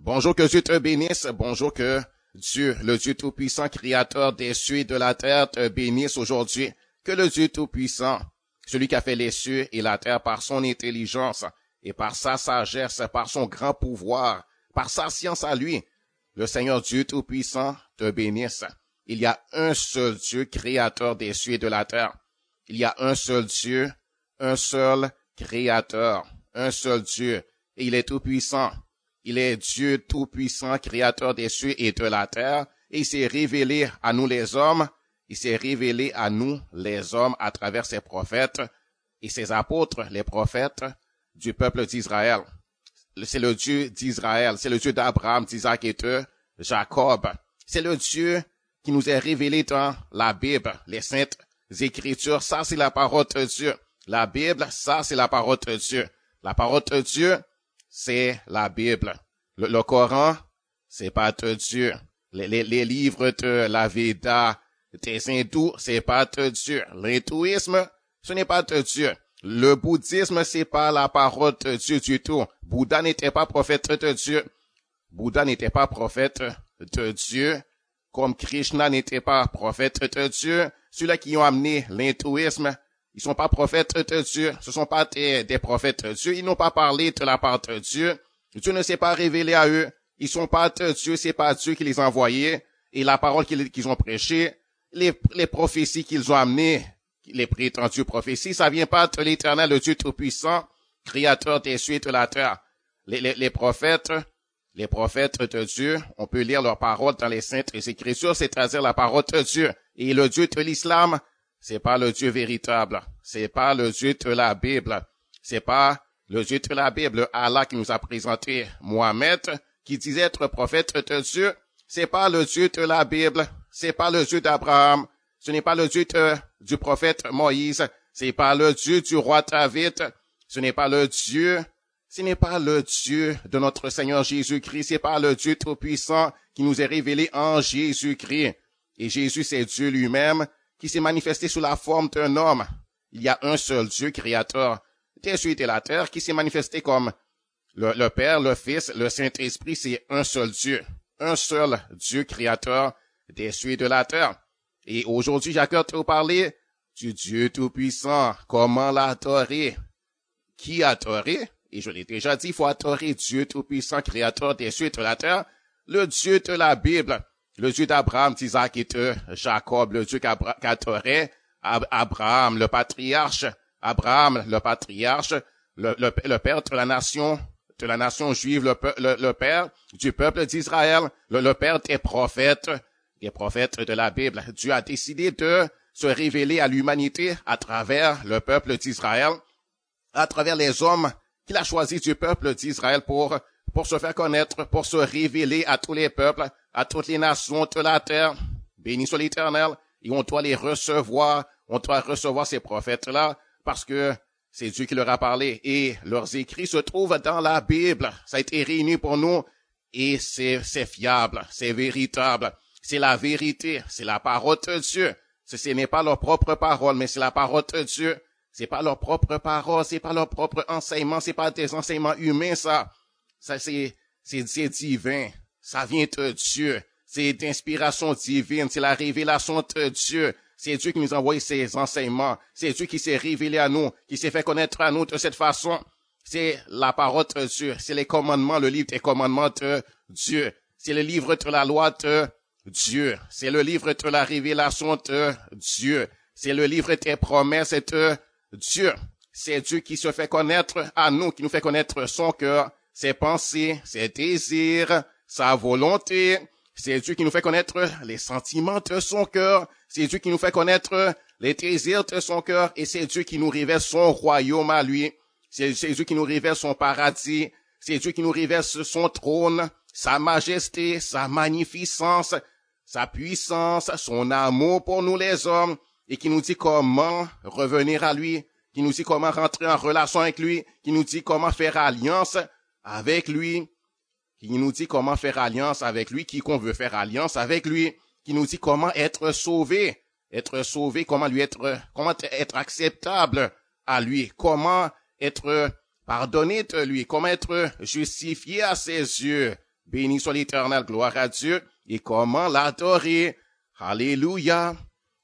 Bonjour, que Dieu te bénisse. Bonjour, que Dieu, le Dieu Tout-Puissant, Créateur des cieux et de la terre, te bénisse aujourd'hui. Que le Dieu Tout-Puissant, celui qui a fait les cieux et la terre par son intelligence et par sa sagesse, par son grand pouvoir, par sa science à lui, le Seigneur Dieu Tout-Puissant te bénisse. Il y a un seul Dieu, Créateur des cieux et de la terre. Il y a un seul Dieu, un seul Créateur, un seul Dieu, et il est tout-puissant. Il est Dieu tout-puissant, Créateur des cieux et de la terre, et il s'est révélé à nous les hommes, il s'est révélé à nous les hommes à travers ses prophètes et ses apôtres, les prophètes du peuple d'Israël. C'est le Dieu d'Israël, c'est le Dieu d'Abraham, d'Isaac et de Jacob. C'est le Dieu qui nous est révélé dans la Bible, les saintes Écritures. Ça, c'est la parole de Dieu. La Bible, ça, c'est la parole de Dieu. La parole de Dieu, c'est la Bible. Le Coran, c'est pas de Dieu. Les livres de la Veda, des hindous, c'est pas de Dieu. L'hindouisme, ce n'est pas de Dieu. Le bouddhisme, c'est pas la parole de Dieu du tout. Bouddha n'était pas prophète de Dieu. Bouddha n'était pas prophète de Dieu. Comme Krishna n'était pas prophète de Dieu. Ceux-là qui ont amené l'hindouisme, ils sont pas prophètes de Dieu. Ce sont pas des prophètes de Dieu. Ils n'ont pas parlé de la part de Dieu. Dieu ne s'est pas révélé à eux. Ils sont pas de Dieu. C'est pas Dieu qui les a envoyés. Et la parole qu'ils ont prêchée, les prophéties qu'ils ont amenées, les prétendues prophéties, ça vient pas de l'Éternel, le Dieu Tout-Puissant, Créateur des cieux et de la terre. Les prophètes de Dieu, on peut lire leurs paroles dans les saintes Écritures, c'est-à-dire la parole de Dieu. Et le Dieu de l'islam, c'est pas le Dieu véritable. C'est pas le Dieu de la Bible. C'est pas le Dieu de la Bible. Allah qui nous a présenté Mohammed, qui disait être prophète de Dieu. C'est pas le Dieu de la Bible. C'est pas le Dieu d'Abraham. Ce n'est pas le Dieu du prophète Moïse. C'est pas le Dieu du roi David. Ce n'est pas le Dieu de notre Seigneur Jésus-Christ. C'est pas le Dieu Tout-Puissant qui nous est révélé en Jésus-Christ. Et Jésus, c'est Dieu lui-même qui s'est manifesté sous la forme d'un homme. Il y a un seul Dieu, Créateur des cieux et de la terre, qui s'est manifesté comme le Père, le Fils, le Saint-Esprit. C'est un seul Dieu. Un seul Dieu, Créateur des cieux et de la terre. Et aujourd'hui, j'ai à cœur de vous parler du Dieu Tout-Puissant. Comment l'adorer? Qui adorer? Et je l'ai déjà dit, il faut adorer Dieu Tout-Puissant, Créateur des cieux et de la terre, le Dieu de la Bible, le Dieu d'Abraham, d'Isaac et de Jacob, le Dieu qu'adorait Abraham, le patriarche, le père de la nation juive, le père du peuple d'Israël, le père des prophètes de la Bible. Dieu a décidé de se révéler à l'humanité à travers le peuple d'Israël, à travers les hommes qu'il a choisis du peuple d'Israël pour se faire connaître, pour se révéler à tous les peuples, à toutes les nations de la terre. Béni soit l'Éternel, et on doit les recevoir, on doit recevoir ces prophètes-là, parce que c'est Dieu qui leur a parlé, et leurs écrits se trouvent dans la Bible. Ça a été réuni pour nous, et c'est fiable, c'est véritable, c'est la vérité, c'est la parole de Dieu. Ce n'est pas leur propre parole, mais c'est la parole de Dieu. C'est pas leur propre parole, c'est pas leur propre enseignement, c'est pas des enseignements humains, ça c'est divin. Ça vient de Dieu. C'est d'inspiration divine, c'est la révélation de Dieu. C'est Dieu qui nous a envoyé ces enseignements. C'est Dieu qui s'est révélé à nous, qui s'est fait connaître à nous de cette façon. C'est la parole de Dieu, c'est les commandements, le livre des commandements de Dieu. C'est le livre de la loi de Dieu. C'est le livre de la révélation de Dieu. C'est le livre des promesses de Dieu. C'est Dieu qui se fait connaître à nous, qui nous fait connaître son cœur, ses pensées, ses désirs, sa volonté. C'est Dieu qui nous fait connaître les sentiments de son cœur. C'est Dieu qui nous fait connaître les désirs de son cœur. Et c'est Dieu qui nous révèle son royaume à lui. C'est Dieu qui nous révèle son paradis. C'est Dieu qui nous révèle son trône, sa majesté, sa magnificence, sa puissance, son amour pour nous les hommes. Et qui nous dit comment revenir à lui, qui nous dit comment rentrer en relation avec lui, qui nous dit comment faire alliance avec lui, qui nous dit comment faire alliance avec lui, qui qu'on veut faire alliance avec lui, qui nous dit comment être sauvé, comment être acceptable à lui, comment être pardonné de lui, comment être justifié à ses yeux. Béni soit l'Éternel, gloire à Dieu. Et comment l'adorer? Alléluia.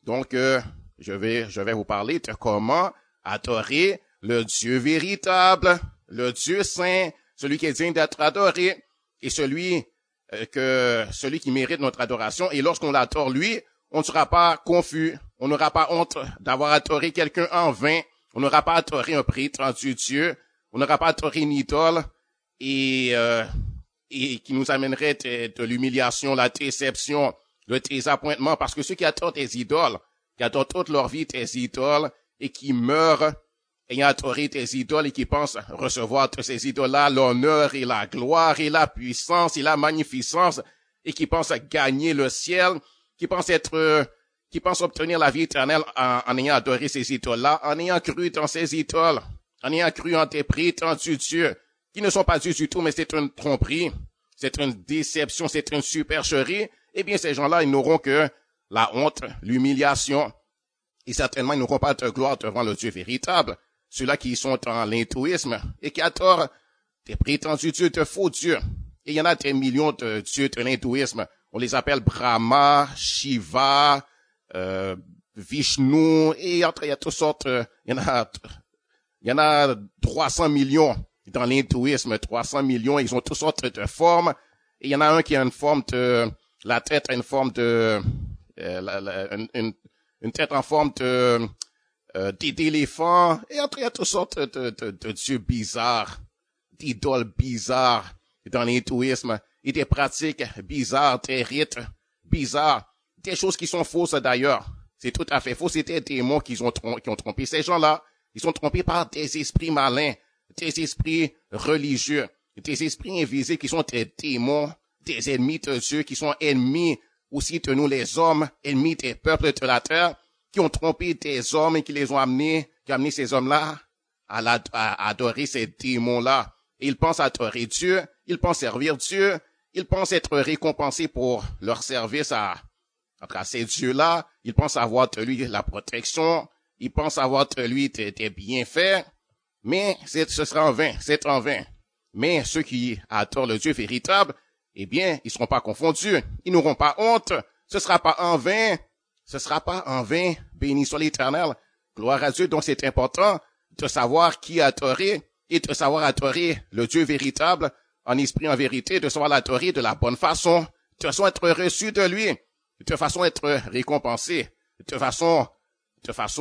Donc, je vais vous parler de comment adorer le Dieu véritable, le Dieu saint, celui qui est digne d'être adoré, et celui qui mérite notre adoration. Et lorsqu'on l'adore lui, on ne sera pas confus, on n'aura pas honte d'avoir adoré quelqu'un en vain, on n'aura pas adoré un prétendu Dieu, on n'aura pas adoré une idole, et qui nous amènerait de l'humiliation, la déception, le désappointement, parce que ceux qui adorent des idoles, qui adorent toute leur vie des idoles, et qui meurent ayant adoré des idoles et qui pensent recevoir de ces idoles-là l'honneur et la gloire et la puissance et la magnificence, et qui pensent gagner le ciel, qui pensent obtenir la vie éternelle en ayant adoré ces idoles-là, en ayant cru dans ces idoles, en ayant cru en des prétendus dieux, qui ne sont pas dieux du tout, mais c'est une tromperie, c'est une déception, c'est une supercherie. Eh bien, ces gens-là, ils n'auront que la honte, l'humiliation, et certainement, ils n'auront pas de gloire devant le Dieu véritable. Ceux-là qui sont dans l'hindouisme et qui adorent des prétendus dieux, de faux dieux. Et il y en a des millions de dieux de l'hindouisme. On les appelle Brahma, Shiva, Vishnu, et il y a toutes sortes, il y en a 300 millions dans l'hindouisme, 300 millions, ils ont toutes sortes de formes. Et il y en a un qui a une forme de, la tête a une forme de, une tête en forme de, d'éléphant, et après il y a toutes sortes de dieux bizarres, d'idoles bizarres dans l'hindouisme, et des pratiques bizarres, des rites bizarres, des choses qui sont fausses d'ailleurs. C'est tout à fait faux, c'est des démons qui ont trompé ces gens-là. Ils sont trompés par des esprits malins, des esprits religieux, des esprits invisibles qui sont des démons, des ennemis de Dieu, qui sont ennemis aussi de nous les hommes, ennemis des peuples de la terre, qui ont trompé des hommes et qui les ont amenés, qui ont amené ces hommes-là à adorer ces démons-là. Et ils pensent adorer Dieu, ils pensent servir Dieu, ils pensent être récompensés pour leur service à ces dieux-là, ils pensent avoir de lui la protection, ils pensent avoir de lui des bienfaits, mais ce sera en vain, c'est en vain. Mais ceux qui adorent le Dieu véritable, eh bien, ils seront pas confondus, ils n'auront pas honte, ce sera pas en vain. Ce sera pas en vain, béni soit l'Éternel, gloire à Dieu. Donc c'est important de savoir qui adorer et de savoir adorer le Dieu véritable en esprit, en vérité, de savoir l'adorer de la bonne façon, de façon à être reçu de lui, de façon à être récompensé, de façon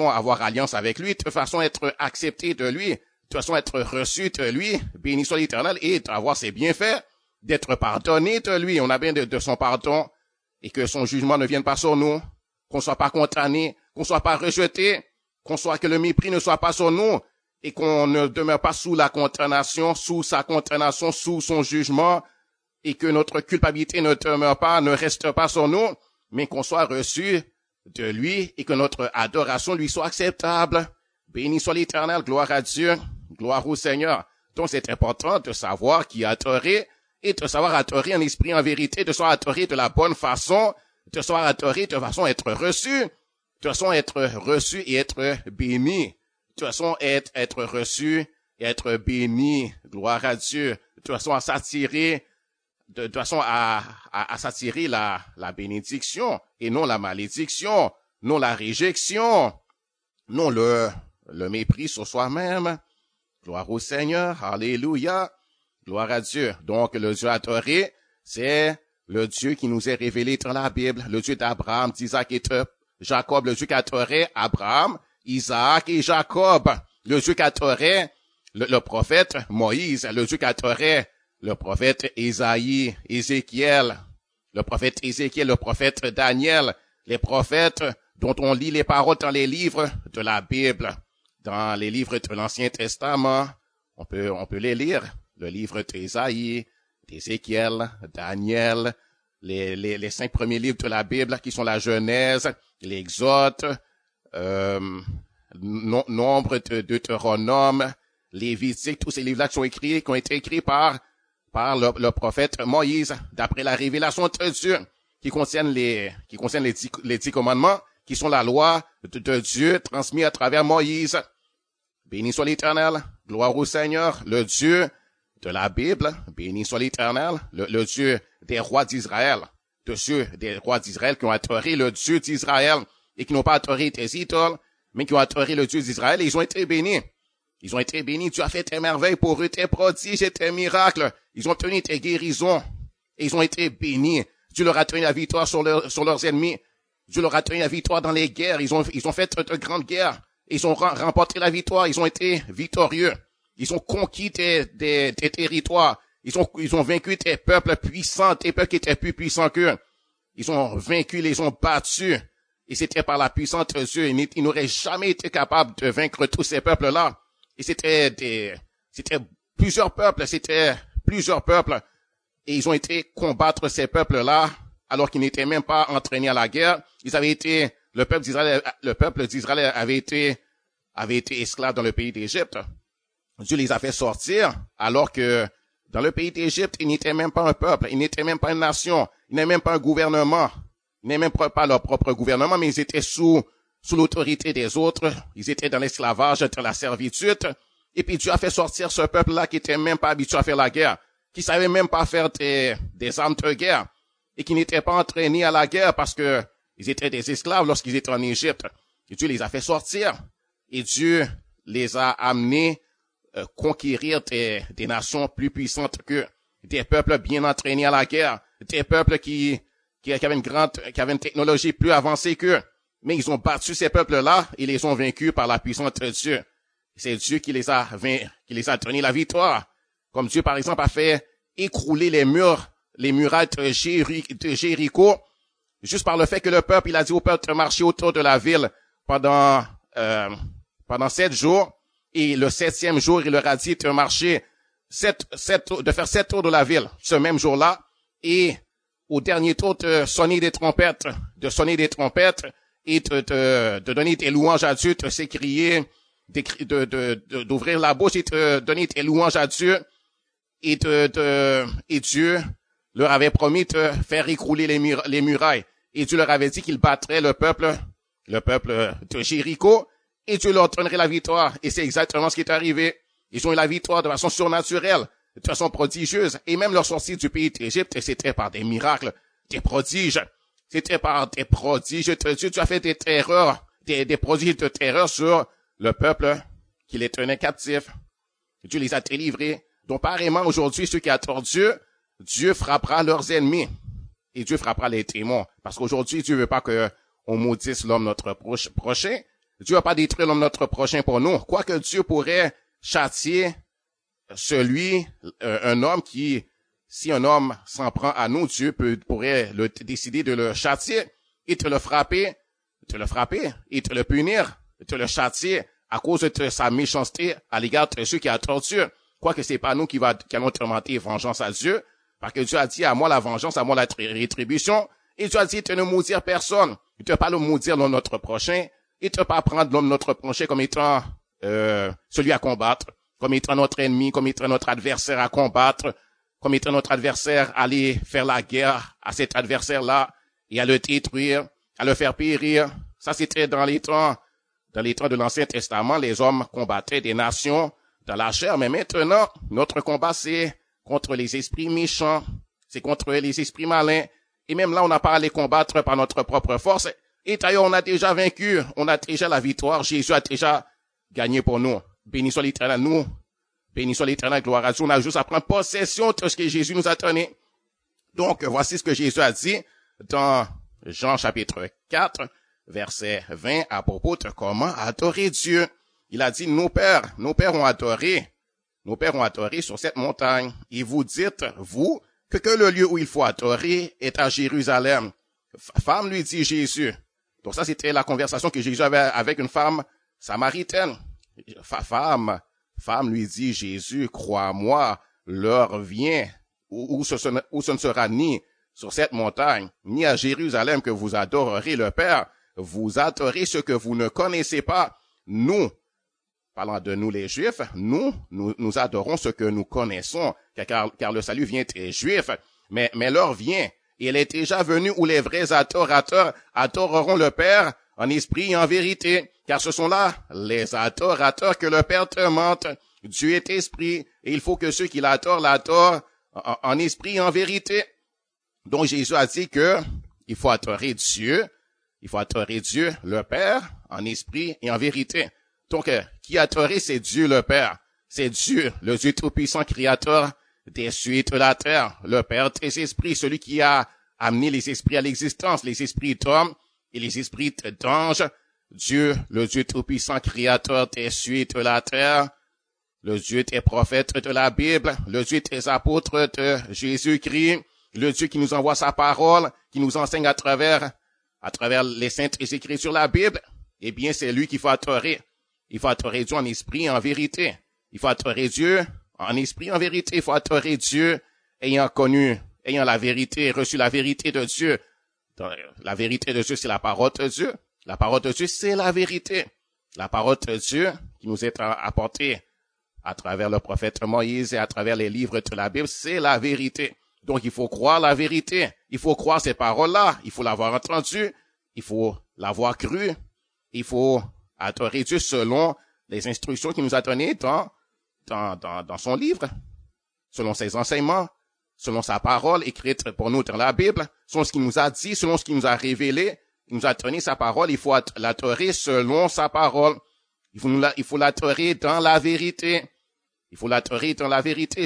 à avoir alliance avec lui, de façon à être accepté de lui, de façon à être reçu de lui, béni soit l'Éternel, et d'avoir ses bienfaits, d'être pardonné de lui. On a bien de son pardon et que son jugement ne vienne pas sur nous, qu'on soit pas condamné, qu'on soit pas rejeté, que le mépris ne soit pas sur nous, et qu'on ne demeure pas sous la condamnation, sous sa condamnation, sous son jugement, et que notre culpabilité ne demeure pas, ne reste pas sur nous, mais qu'on soit reçu de lui, et que notre adoration lui soit acceptable. Béni soit l'Éternel, gloire à Dieu, gloire au Seigneur. Donc c'est important de savoir qui adorer, et de savoir adorer en esprit, en vérité, de savoir adorer de la bonne façon, de savoir adorer de façon à être reçu, de façon à être reçu et être béni, de façon à être reçu et être béni, gloire à Dieu, de façon à s'attirer, de façon à s'attirer la bénédiction et non la malédiction, non la réjection, non le mépris sur soi-même. Gloire au Seigneur, alléluia, gloire à Dieu. Donc le Dieu adoré, c'est le Dieu qui nous est révélé dans la Bible, le Dieu d'Abraham, d'Isaac et de Jacob, le Dieu qu'adorait Abraham, Isaac et Jacob, le Dieu qu'adorait le prophète Moïse, le Dieu qu'adorait le prophète Ésaïe, Ézéchiel, le prophète Daniel, les prophètes dont on lit les paroles dans les livres de la Bible, dans les livres de l'Ancien Testament. On peut les lire, le livre d'Ésaïe, d'Ézéchiel, Daniel, les 5 premiers livres de la Bible qui sont la Genèse, l'Exode, Nombre de Deutéronome, Lévitique, tous ces livres-là qui ont été écrits par le prophète Moïse, d'après la révélation de Dieu, qui concernent les 10 commandements, qui sont la loi de Dieu transmise à travers Moïse. Béni soit l'Éternel, gloire au Seigneur, le Dieu de la Bible, béni soit l'Éternel, le Dieu des rois d'Israël, de ceux des rois d'Israël qui ont adoré le Dieu d'Israël et qui n'ont pas adoré des idoles, mais qui ont adoré le Dieu d'Israël et ils ont été bénis. Ils ont été bénis. Dieu a fait tes merveilles pour eux, tes prodiges et tes miracles. Ils ont obtenu tes guérisons et ils ont été bénis. Dieu leur a donné la victoire sur leurs ennemis. Dieu leur a donné la victoire dans les guerres. Ils ont fait de grandes guerres. Ils ont remporté la victoire. Ils ont été victorieux. Ils ont conquis des territoires. Ils ont vaincu tes peuples puissants, tes peuples qui étaient plus puissants qu'eux. Ils ont vaincu, ils les ont battus. Et c'était par la puissance de Dieu. Ils n'auraient jamais été capables de vaincre tous ces peuples-là. Et c'était plusieurs peuples. Et ils ont été combattre ces peuples-là, alors qu'ils n'étaient même pas entraînés à la guerre. Le peuple d'Israël avait été esclave dans le pays d'Égypte. Dieu les a fait sortir, alors que dans le pays d'Égypte, ils n'étaient même pas un peuple, ils n'étaient même pas une nation, ils n'avaient même pas un gouvernement, ils n'avaient même pas leur propre gouvernement, mais ils étaient sous l'autorité des autres, ils étaient dans l'esclavage, dans la servitude, et puis Dieu a fait sortir ce peuple-là qui était même pas habitué à faire la guerre, qui savait même pas faire des armes de guerre, et qui n'étaient pas entraînés à la guerre parce que ils étaient des esclaves lorsqu'ils étaient en Égypte. Et Dieu les a fait sortir, et Dieu les a amenés conquérir des nations plus puissantes qu'eux, des peuples bien entraînés à la guerre, des peuples qui avaient une technologie plus avancée qu'eux. Mais ils ont battu ces peuples-là et les ont vaincus par la puissance de Dieu. C'est Dieu qui les a donné la victoire. Comme Dieu, par exemple, a fait écrouler les murailles de Jéricho, juste par le fait que le peuple, il a dit au peuple de marcher autour de la ville pendant 7 jours. Et le 7e jour, il leur a dit de marcher de faire 7 tours de la ville ce même jour-là. Et au dernier tour, de sonner des trompettes et de donner des louanges à Dieu, de s'écrier, d'ouvrir la bouche et de donner des louanges à Dieu. Et Dieu leur avait promis de faire écrouler les murailles. Et Dieu leur avait dit qu'il battrait le peuple de Jéricho. Et Dieu leur donnerait la victoire. Et c'est exactement ce qui est arrivé. Ils ont eu la victoire de façon surnaturelle, de façon prodigieuse. Et même leur sortie du pays d'Égypte, c'était par des miracles, des prodiges. C'était par des prodiges de Dieu. Tu as fait des terreurs, des prodiges de terreur sur le peuple qui les tenait captifs. Dieu les a délivrés. Donc, pareillement, aujourd'hui, ceux qui adorent Dieu, Dieu frappera leurs ennemis. Et Dieu frappera les démons. Parce qu'aujourd'hui, Dieu veut pas qu'on maudisse l'homme notre prochain. Dieu va pas détruire l'homme notre prochain pour nous. Quoique Dieu pourrait châtier un homme qui, si un homme s'en prend à nous, Dieu pourrait décider de le châtier et te le frapper, et te le punir, te le châtier à cause de sa méchanceté à l'égard de ceux qui adorent Dieu. Quoique c'est pas nous qui allons demander vengeance à Dieu, parce que Dieu a dit à moi la vengeance, à moi la rétribution, et Dieu a dit de ne maudire personne, de ne pas le maudire l'homme notre prochain, et de ne pas prendre l'homme notre prochain comme étant celui à combattre, comme étant notre ennemi, comme étant notre adversaire à combattre, comme étant notre adversaire à aller faire la guerre à cet adversaire-là et à le détruire, à le faire périr. Ça, c'était dans les temps de l'Ancien Testament, les hommes combattaient des nations dans la chair, mais maintenant, notre combat, c'est contre les esprits méchants, c'est contre les esprits malins, et même là, on n'a pas à les combattre par notre propre force. Et d'ailleurs, on a déjà vaincu, on a déjà la victoire, Jésus a déjà gagné pour nous. Béni soit l'Éternel, béni soit l'Éternel, gloire à Dieu. On a juste à prendre possession de ce que Jésus nous a donné. Donc, voici ce que Jésus a dit dans Jean chapitre 4, verset 20, à propos de comment adorer Dieu. Il a dit, nos pères ont adoré sur cette montagne. Et vous dites, vous, que le lieu où il faut adorer est à Jérusalem. Femme, lui dit Jésus. Donc ça, c'était la conversation que Jésus avait avec une femme samaritaine. Femme, lui dit Jésus, crois-moi, l'heure vient où ce ne sera ni sur cette montagne, ni à Jérusalem que vous adorerez le Père. Vous adorez ce que vous ne connaissez pas. Nous, parlant de nous les Juifs, nous adorons ce que nous connaissons, car le salut vient des Juifs. Mais l'heure vient, et elle est déjà venue où les vrais adorateurs adoreront le Père en esprit et en vérité, car ce sont là les adorateurs que le Père demande. Dieu est esprit et il faut que ceux qui l'adorent en esprit et en vérité. Donc Jésus a dit que il faut adorer Dieu, le Père, en esprit et en vérité. Donc, qui adorer, c'est Dieu le Père. C'est Dieu, le Dieu tout-puissant, créateur des cieux et de la terre, le Père des esprits, celui qui a amené les esprits à l'existence, les esprits d'hommes et les esprits d'anges. Dieu, le Dieu tout-puissant, créateur des cieux et de la terre, le Dieu des prophètes de la Bible, le Dieu des apôtres de Jésus-Christ, le Dieu qui nous envoie sa parole, qui nous enseigne à travers les saintes écrits sur la Bible. Eh bien, c'est lui qu'il faut adorer. Il faut adorer Dieu en esprit et en vérité. Il faut adorer Dieu en esprit et en vérité. Il faut adorer Dieu ayant la vérité, reçu la vérité de Dieu. La vérité de Dieu, c'est la parole de Dieu. La parole de Dieu, c'est la vérité. La parole de Dieu qui nous est apportée à travers le prophète Moïse et à travers les livres de la Bible, c'est la vérité. Donc, il faut croire la vérité. Il faut croire ces paroles-là. Il faut l'avoir entendu. Il faut l'avoir cru. Il faut adorer Dieu selon les instructions qu'il nous a données dans son livre, selon ses enseignements, selon sa parole écrite pour nous dans la Bible, selon ce qu'il nous a dit, selon ce qu'il nous a révélé. Il nous a donné sa parole. Il faut l'adorer selon sa parole. Il faut l'adorer dans la vérité. Il faut l'adorer dans la vérité.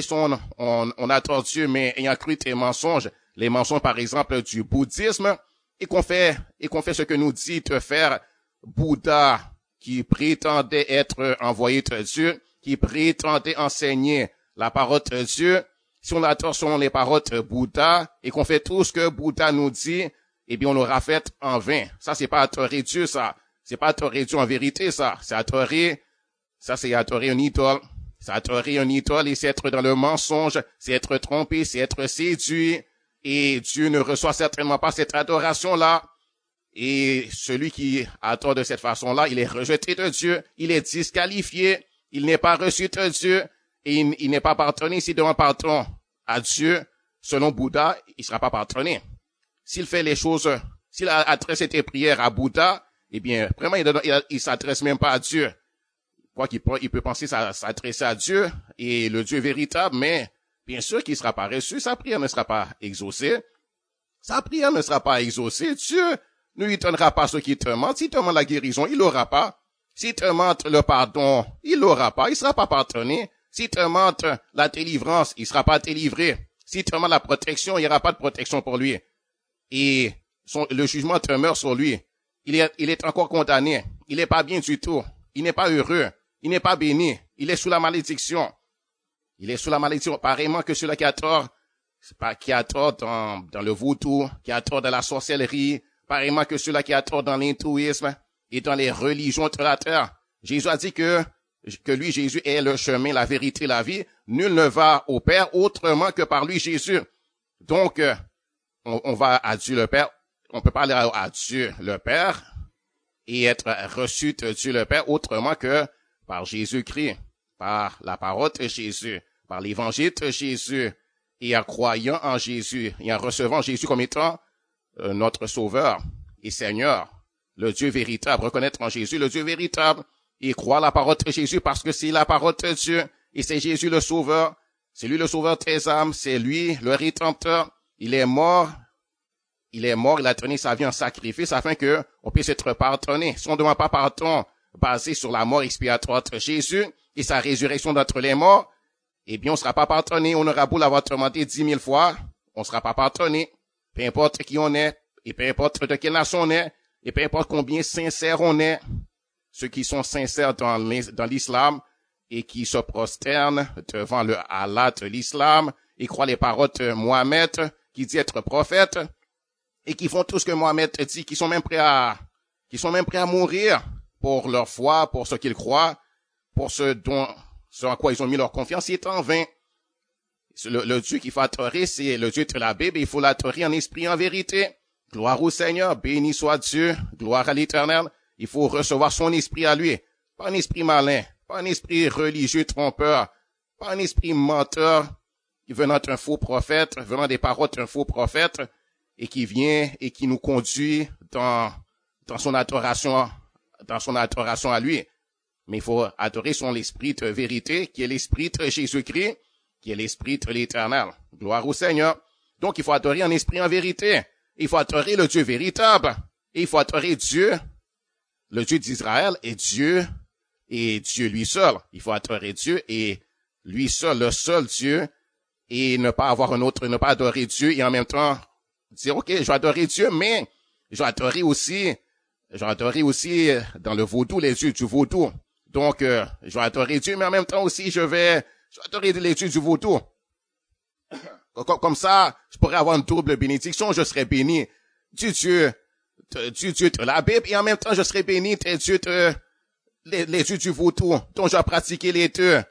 On adore Dieu, mais ayant cru tes mensonges, les mensonges par exemple du bouddhisme, et qu'on fait ce que nous dit de faire Bouddha, qui prétendait être envoyé de Dieu, qui prétendait enseigner la parole de Dieu. Si on adore selon les paroles de Bouddha, et qu'on fait tout ce que Bouddha nous dit, eh bien on l'aura fait en vain. Ça, c'est pas adorer Dieu, ça. C'est pas adorer Dieu en vérité, ça. C'est adorer une idole. C'est adorer une idole et c'est être dans le mensonge, c'est être trompé, c'est être séduit. Et Dieu ne reçoit certainement pas cette adoration-là. Et celui qui adore de cette façon-là, il est rejeté de Dieu, il est disqualifié, il n'est pas reçu de Dieu, et il n'est pas pardonné. S'il demande pardon à Dieu, selon Bouddha, il sera pas pardonné. S'il fait les choses, s'il adresse ses prières à Bouddha, eh bien, vraiment, il s'adresse même pas à Dieu. Quoi qu'il peut penser s'adresser à Dieu et le Dieu véritable, mais bien sûr qu'il ne sera pas reçu, sa prière ne sera pas exaucée. Sa prière ne sera pas exaucée. Dieu ne lui donnera pas ce qui te demande. S'il te demande la guérison, il l'aura pas. S'il te demande le pardon, il l'aura pas. Il sera pas pardonné. S'il te demande la délivrance, il sera pas délivré. S'il te demande la protection, il n'y aura pas de protection pour lui. Et le jugement demeure sur lui. Il est encore condamné. Il n'est pas bien du tout. Il n'est pas heureux. Il n'est pas béni. Il est sous la malédiction. Il est sous la malédiction. Pareillement que celui qui a tort dans le vaudou, qui a tort dans la sorcellerie, pareillement que celui qui a tort dans l'hindouisme et dans les religions de la terre. Jésus a dit que lui, Jésus, est le chemin, la vérité, la vie. Nul ne va au Père autrement que par lui, Jésus. Donc, on va à Dieu le Père. On peut pas aller à Dieu le Père et être reçu de Dieu le Père autrement que par Jésus-Christ, par la parole de Jésus, par l'évangile de Jésus, et en croyant en Jésus, et en recevant Jésus comme étant notre Sauveur et Seigneur, le Dieu véritable, reconnaître en Jésus le Dieu véritable, et croire la parole de Jésus parce que c'est la parole de Dieu, et c'est Jésus le Sauveur, c'est lui le Sauveur de tes âmes, c'est lui le Rédempteur. Il est mort, il a donné sa vie en sacrifice afin que on puisse être pardonné. Si on ne demande pas pardon basé sur la mort expiatoire de Jésus et sa résurrection d'entre les morts, eh bien, on ne sera pas pardonné. On aura beau l'avoir demandé 10 000 fois, on ne sera pas pardonné. Peu importe qui on est, et peu importe de quelle nation on est, et peu importe combien sincère on est, ceux qui sont sincères dans l'islam et qui se prosternent devant le Allah de l'islam et croient les paroles de Mohammed, qui dit être prophète, et qui font tout ce que Mohammed dit, qui sont même prêts à mourir pour leur foi, pour ce qu'ils croient, pour ce en quoi ils ont mis leur confiance, il est en vain. Le Dieu qu'il faut adorer, c'est le Dieu de la Bible, et il faut l'adorer en esprit et en vérité. Gloire au Seigneur, béni soit Dieu, gloire à l'Éternel. Il faut recevoir son esprit à lui, pas un esprit malin, pas un esprit religieux trompeur, pas un esprit menteur, venant d'un faux prophète, venant des paroles d'un faux prophète, et qui vient et qui nous conduit dans son adoration à lui. Mais il faut adorer son esprit de vérité, qui est l'esprit de Jésus-Christ, qui est l'esprit de l'Éternel. Gloire au Seigneur. Donc, il faut adorer en esprit en vérité. Il faut adorer le Dieu véritable. Et il faut adorer Dieu, le Dieu d'Israël et Dieu lui seul. Il faut adorer Dieu et lui seul, le seul Dieu, et ne pas avoir un autre, ne pas adorer Dieu et en même temps dire, OK, je vais adorer Dieu, mais je vais adorer aussi dans le vaudou, les dieux du vaudou. Donc, je vais adorer Dieu, mais en même temps aussi, je vais adorer les dieux du vaudou. Comme ça, je pourrais avoir une double bénédiction, je serais béni du Dieu de la Bible, et en même temps, je serais béni des dieux les dieux du vaudou, dont je vais pratiquer les deux.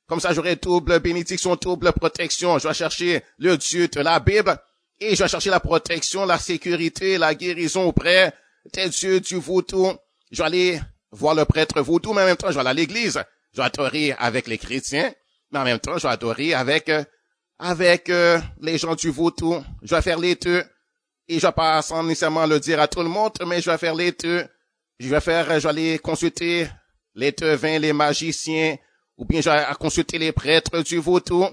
Comme ça, j'aurai double bénédiction, double protection. Je vais chercher le Dieu de la Bible, et je vais chercher la protection, la sécurité, la guérison auprès des dieux du vaudou. Je vais aller voir le prêtre vaudou, mais en même temps, je vais aller à l'église. Je vais adorer avec les chrétiens, mais en même temps, je vais adorer avec les gens du vaudou. Je vais faire les deux. Et je vais pas sans nécessairement le dire à tout le monde, mais je vais faire les deux. Je vais aller consulter les devins, les magiciens, ou bien je vais consulter les prêtres du vaudou.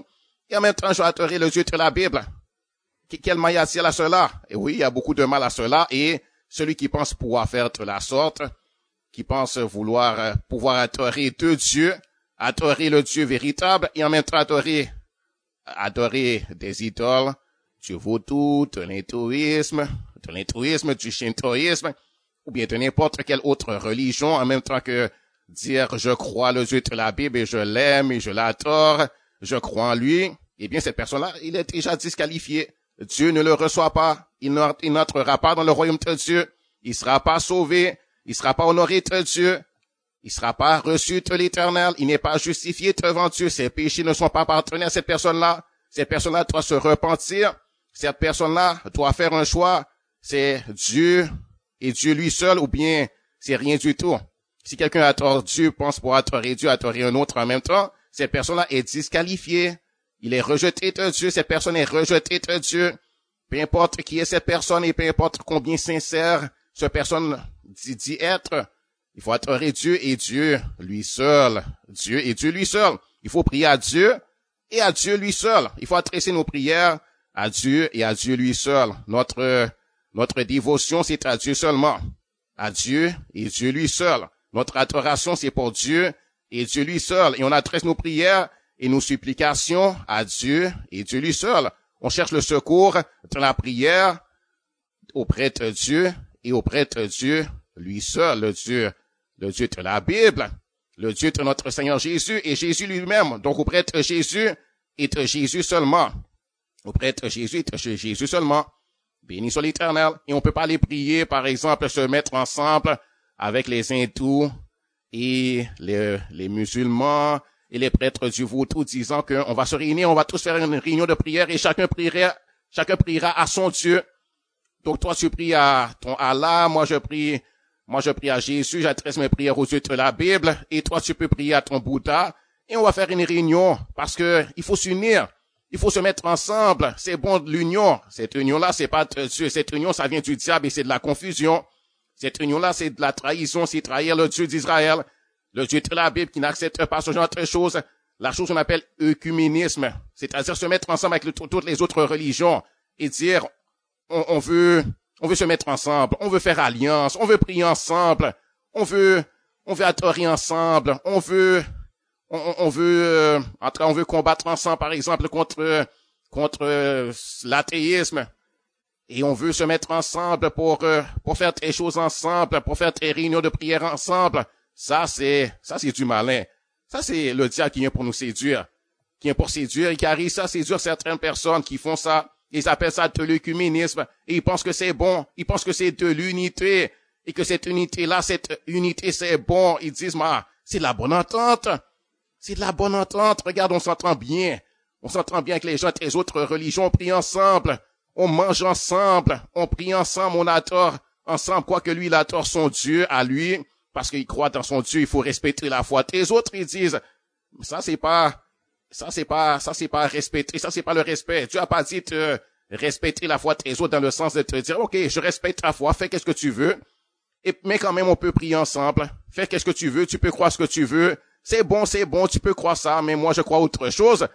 Et en même temps, je vais adorer le Dieu de la Bible. Quel mal y a-t-il à cela? Et oui, il y a beaucoup de mal à cela. Et celui qui pense pouvoir faire de la sorte, qui pense vouloir pouvoir adorer deux dieux, adorer le Dieu véritable, et en même temps adorer des idoles, du vaudou, de l'hindouisme, du shintoïsme, ou bien de n'importe quelle autre religion, en même temps que dire je crois le Dieu de la Bible et je l'aime et je l'adore, je crois en lui, eh bien cette personne-là, il est déjà disqualifié. Dieu ne le reçoit pas, il n'entrera pas dans le royaume de Dieu, il sera pas sauvé, il sera pas honoré de Dieu, il sera pas reçu de l'Éternel, il n'est pas justifié devant Dieu, ses péchés ne sont pas pardonnés à cette personne-là. Cette personne-là doit se repentir, cette personne-là doit faire un choix, c'est Dieu et Dieu lui seul, ou bien c'est rien du tout. Si quelqu'un adore Dieu, pense pour adorer Dieu, adorer un autre en même temps, cette personne-là est disqualifiée. Il est rejeté de Dieu, cette personne est rejetée de Dieu. Peu importe qui est cette personne et peu importe combien sincère cette personne dit être, il faut adorer Dieu et Dieu lui seul. Dieu et Dieu lui seul. Il faut prier à Dieu et à Dieu lui seul. Il faut adresser nos prières à Dieu et à Dieu lui seul. Notre dévotion, c'est à Dieu seulement. À Dieu et Dieu lui seul. Notre adoration, c'est pour Dieu et Dieu lui seul. Et on adresse nos prières et nos supplications à Dieu et Dieu lui seul. On cherche le secours dans la prière auprès de Dieu et auprès de Dieu lui seul, le Dieu de la Bible, le Dieu de notre Seigneur Jésus et Jésus lui-même. Donc auprès de Jésus et de Jésus seulement. Auprès de Jésus et de Jésus seulement. Béni soit l'Éternel. Et on peut pas aller prier, par exemple, se mettre ensemble avec les hindous et les musulmans et les prêtres du vaudou disant qu'on va se réunir, on va tous faire une réunion de prière et chacun priera à son Dieu. Donc toi tu pries à ton Allah, moi je prie à Jésus, j'adresse mes prières au Dieu de la Bible et toi tu peux prier à ton Bouddha et on va faire une réunion parce que il faut s'unir. Il faut se mettre ensemble. C'est bon de l'union. Cette union-là, c'est pas de Dieu. Cette union, ça vient du diable et c'est de la confusion. Cette union-là, c'est de la trahison. C'est trahir le Dieu d'Israël. Le Dieu de la Bible qui n'accepte pas ce genre de choses. La chose qu'on appelle œcuménisme. C'est-à-dire se mettre ensemble avec toutes les autres religions et dire, on veut se mettre ensemble. On veut faire alliance. On veut prier ensemble. On veut adorer ensemble. On veut combattre ensemble, par exemple, contre l'athéisme. Et on veut se mettre ensemble pour faire des choses ensemble, pour faire des réunions de prière ensemble. Ça, c'est du malin. Ça, c'est le diable qui vient pour nous séduire. Qui vient pour séduire et qui arrive à séduire certaines personnes qui font ça. Ils appellent ça de l'œcuménisme. Et ils pensent que c'est bon. Ils pensent que c'est de l'unité. Et que cette unité-là, c'est bon. Ils disent, c'est de la bonne entente. C'est de la bonne entente. Regarde, on s'entend bien. On s'entend bien avec les gens des autres religions. On prie ensemble. On mange ensemble. On prie ensemble. On adore ensemble. Quoique lui, il adore son Dieu à lui. Parce qu'il croit dans son Dieu. Il faut respecter la foi des autres. Ils disent, ça c'est pas respecter. Ça c'est pas le respect. Dieu a pas dit de respecter la foi des autres dans le sens de te dire, OK, je respecte ta foi. Fais qu'est-ce que tu veux. Mais quand même, on peut prier ensemble. Fais qu'est-ce que tu veux, tu peux croire ce que tu veux. C'est bon, tu peux croire ça, mais moi, je crois autre chose.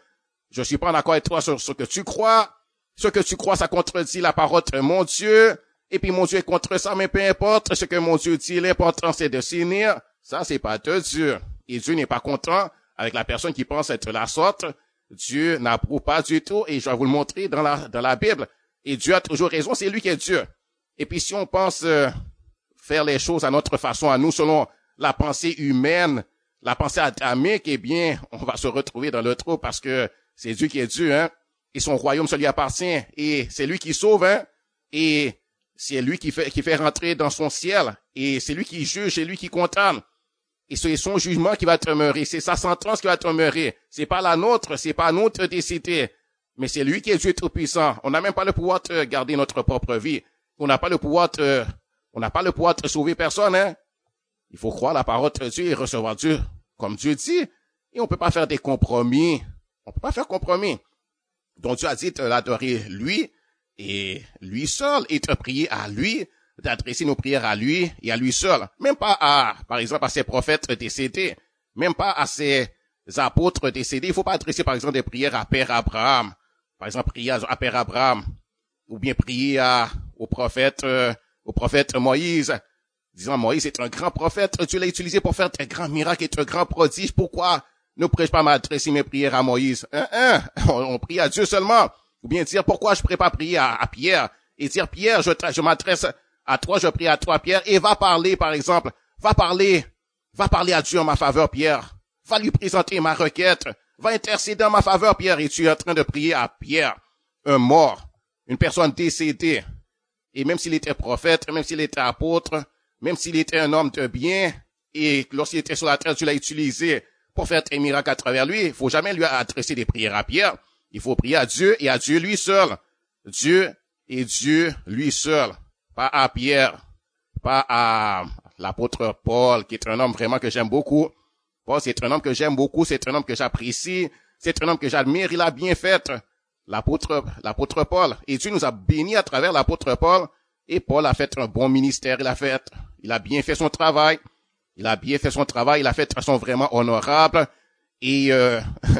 Je suis pas en accord avec toi sur ce que tu crois. Ce que tu crois, ça contredit la parole de mon Dieu. Et puis mon Dieu est contre ça, mais peu importe ce que mon Dieu dit, l'important c'est de s'unir. Ça, c'est pas de Dieu. Et Dieu n'est pas content avec la personne qui pense être la sorte. Dieu n'approuve pas du tout, et je vais vous le montrer dans la Bible. Et Dieu a toujours raison, c'est lui qui est Dieu. Et puis si on pense faire les choses à notre façon, à nous, selon la pensée humaine, la pensée adamique, eh bien, on va se retrouver dans le trou parce que c'est Dieu qui est Dieu, hein. Et son royaume, ça lui appartient. Et c'est lui qui sauve, hein. Et c'est lui qui fait rentrer dans son ciel. Et c'est lui qui juge, c'est lui qui condamne. Et c'est son jugement qui va demeurer. C'est sa sentence qui va demeurer. C'est pas la nôtre, c'est pas notre décider. Mais c'est lui qui est Dieu tout-puissant. On n'a même pas le pouvoir de garder notre propre vie. On n'a pas le pouvoir de sauver personne, hein. Il faut croire la parole de Dieu et recevoir Dieu comme Dieu dit. Et on peut pas faire des compromis. On peut pas faire compromis. Donc Dieu a dit de l'adorer lui et lui seul et de prier à lui, d'adresser nos prières à lui et à lui seul. Même pas par exemple, à ses prophètes décédés. Même pas à ses apôtres décédés. Il faut pas adresser, par exemple, des prières à Père Abraham. Par exemple, prier à Père Abraham. Ou bien prier au prophète Moïse. Disant, Moïse est un grand prophète. Dieu l'a utilisé pour faire de grands miracles et de grands prodiges. Pourquoi ne pourrais-je pas m'adresser mes prières à Moïse? On prie à Dieu seulement. Ou bien dire, pourquoi je ne pourrais pas prier à Pierre? Et dire, Pierre, je m'adresse à toi, je prie à toi, Pierre, et va parler, par exemple. Va parler à Dieu en ma faveur, Pierre. Va lui présenter ma requête. Va intercéder en ma faveur, Pierre. Et tu es en train de prier à Pierre, un mort, une personne décédée. Et même s'il était prophète, même s'il était apôtre, même s'il était un homme de bien, et lorsqu'il était sur la terre, Dieu l'a utilisé pour faire des miracles à travers lui, il faut jamais lui adresser des prières à Pierre. Il faut prier à Dieu et à Dieu lui seul. Dieu et Dieu lui seul. Pas à Pierre, pas à l'apôtre Paul, qui est un homme vraiment que j'aime beaucoup. Paul, c'est un homme que j'aime beaucoup, c'est un homme que j'apprécie, c'est un homme que j'admire, il a bien fait. L'apôtre Paul. Et Dieu nous a bénis à travers l'apôtre Paul. Et Paul a fait un bon ministère, il a bien fait son travail. Il a fait de façon vraiment honorable. Et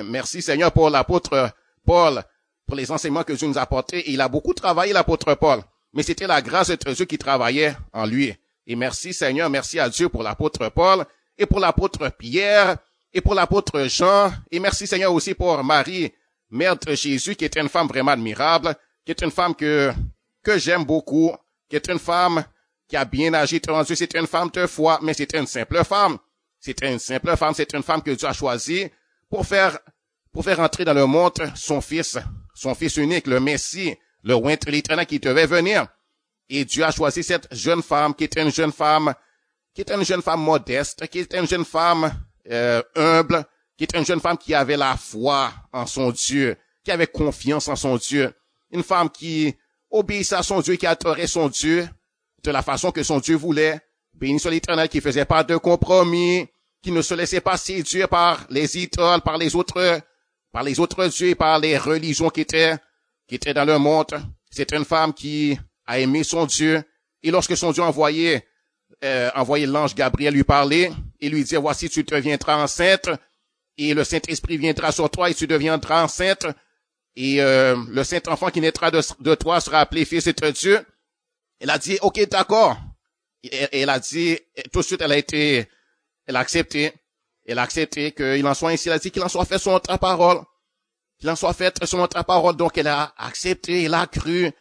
merci Seigneur pour l'apôtre Paul, pour les enseignements que Dieu nous a apportés. Et il a beaucoup travaillé, l'apôtre Paul. Mais c'était la grâce de Dieu qui travaillait en lui. Et merci Seigneur, merci à Dieu pour l'apôtre Paul, et pour l'apôtre Pierre, et pour l'apôtre Jean. Et merci Seigneur aussi pour Marie, mère de Jésus, qui était une femme vraiment admirable, qui est une femme que j'aime beaucoup, qui est une femme qui a bien agi devant Dieu. C'était une femme de foi, mais c'était une simple femme. C'est une femme que Dieu a choisie pour faire entrer dans le monde son fils unique, le Messie, le roi de l'Éternel qui devait venir. Et Dieu a choisi cette jeune femme qui était une jeune femme modeste, qui était une jeune femme humble, qui était une jeune femme qui avait la foi en son Dieu, qui avait confiance en son Dieu. Une femme qui obéissait à son Dieu, qui adorait son Dieu de la façon que son Dieu voulait. Béni soit l'Éternel, qui faisait pas de compromis, qui ne se laissait pas séduire par les idoles, par les autres dieux, par les religions qui étaient dans le monde. C'est une femme qui a aimé son Dieu. Et lorsque son Dieu envoyait l'ange Gabriel lui parler, et lui dire, voici, tu deviendras enceinte, et le Saint-Esprit viendra sur toi, et tu deviendras enceinte, et le Saint-Enfant qui naîtra de toi sera appelé fils de Dieu. Elle a dit, ok, d'accord. Elle a dit, tout de suite, elle a accepté qu'il en soit ainsi. Elle a dit qu'il en soit fait selon ta parole. Donc, elle a accepté, elle a cru,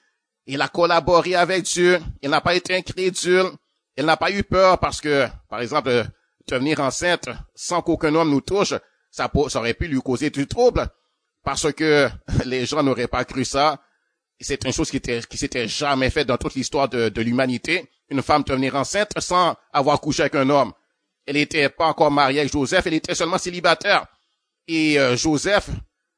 elle a collaboré avec Dieu. Elle n'a pas été incrédule. Elle n'a pas eu peur parce que, par exemple, devenir enceinte sans qu'aucun homme nous touche, ça aurait pu lui causer du trouble parce que les gens n'auraient pas cru ça. C'est une chose qui s'était jamais faite dans toute l'histoire de l'humanité. Une femme devenir enceinte sans avoir couché avec un homme. Elle était pas encore mariée avec Joseph, elle était seulement célibataire. Et Joseph,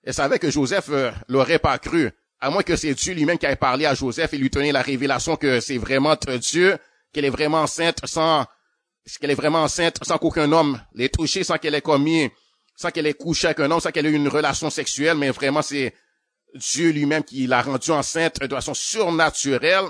elle savait que Joseph l'aurait pas cru. À moins que c'est Dieu lui-même qui ait parlé à Joseph et lui donné la révélation que c'est vraiment Dieu, qu'elle est vraiment enceinte sans qu'aucun homme l'ait touchée, sans qu'elle ait couché avec un homme, sans qu'elle ait eu une relation sexuelle, mais vraiment c'est Dieu lui-même qui l'a rendue enceinte de façon surnaturelle,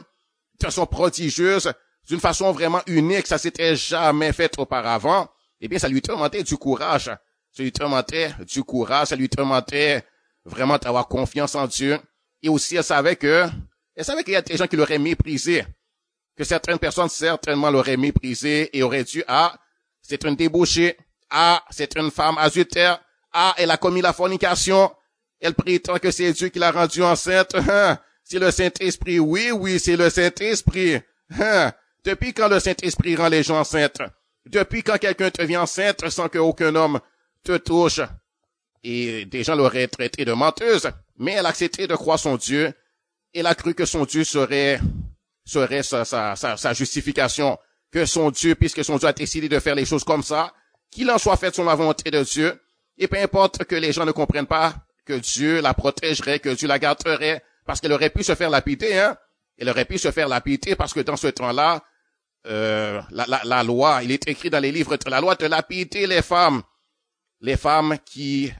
de façon prodigieuse, d'une façon vraiment unique, ça s'était jamais fait auparavant, eh bien, ça lui demandait du courage. Ça lui demandait du courage, ça lui demandait vraiment d'avoir confiance en Dieu. Et aussi, elle savait qu'il y a des gens qui l'auraient méprisé, que certaines personnes certainement l'auraient méprisé et auraient dit, c'est une débauchée, c'est une femme adultère, elle a commis la fornication, elle prétend que c'est Dieu qui l'a rendue enceinte, c'est le Saint-Esprit, oui, c'est le Saint-Esprit, Depuis quand le Saint-Esprit rend les gens enceintes? Depuis quand quelqu'un devient enceinte sans qu'aucun homme te touche? Et des gens l'auraient traité de menteuse, mais elle a accepté de croire son Dieu. Elle a cru que son Dieu serait sa justification, que son Dieu, puisque son Dieu a décidé de faire les choses comme ça, qu'il en soit fait selon la volonté de Dieu. Et peu importe que les gens ne comprennent pas que Dieu la protégerait, que Dieu la garderait, parce qu'elle aurait pu se faire lapider, Elle aurait pu se faire lapider parce que dans ce temps-là, la loi, il est écrit dans les livres de la loi de lapider les femmes qui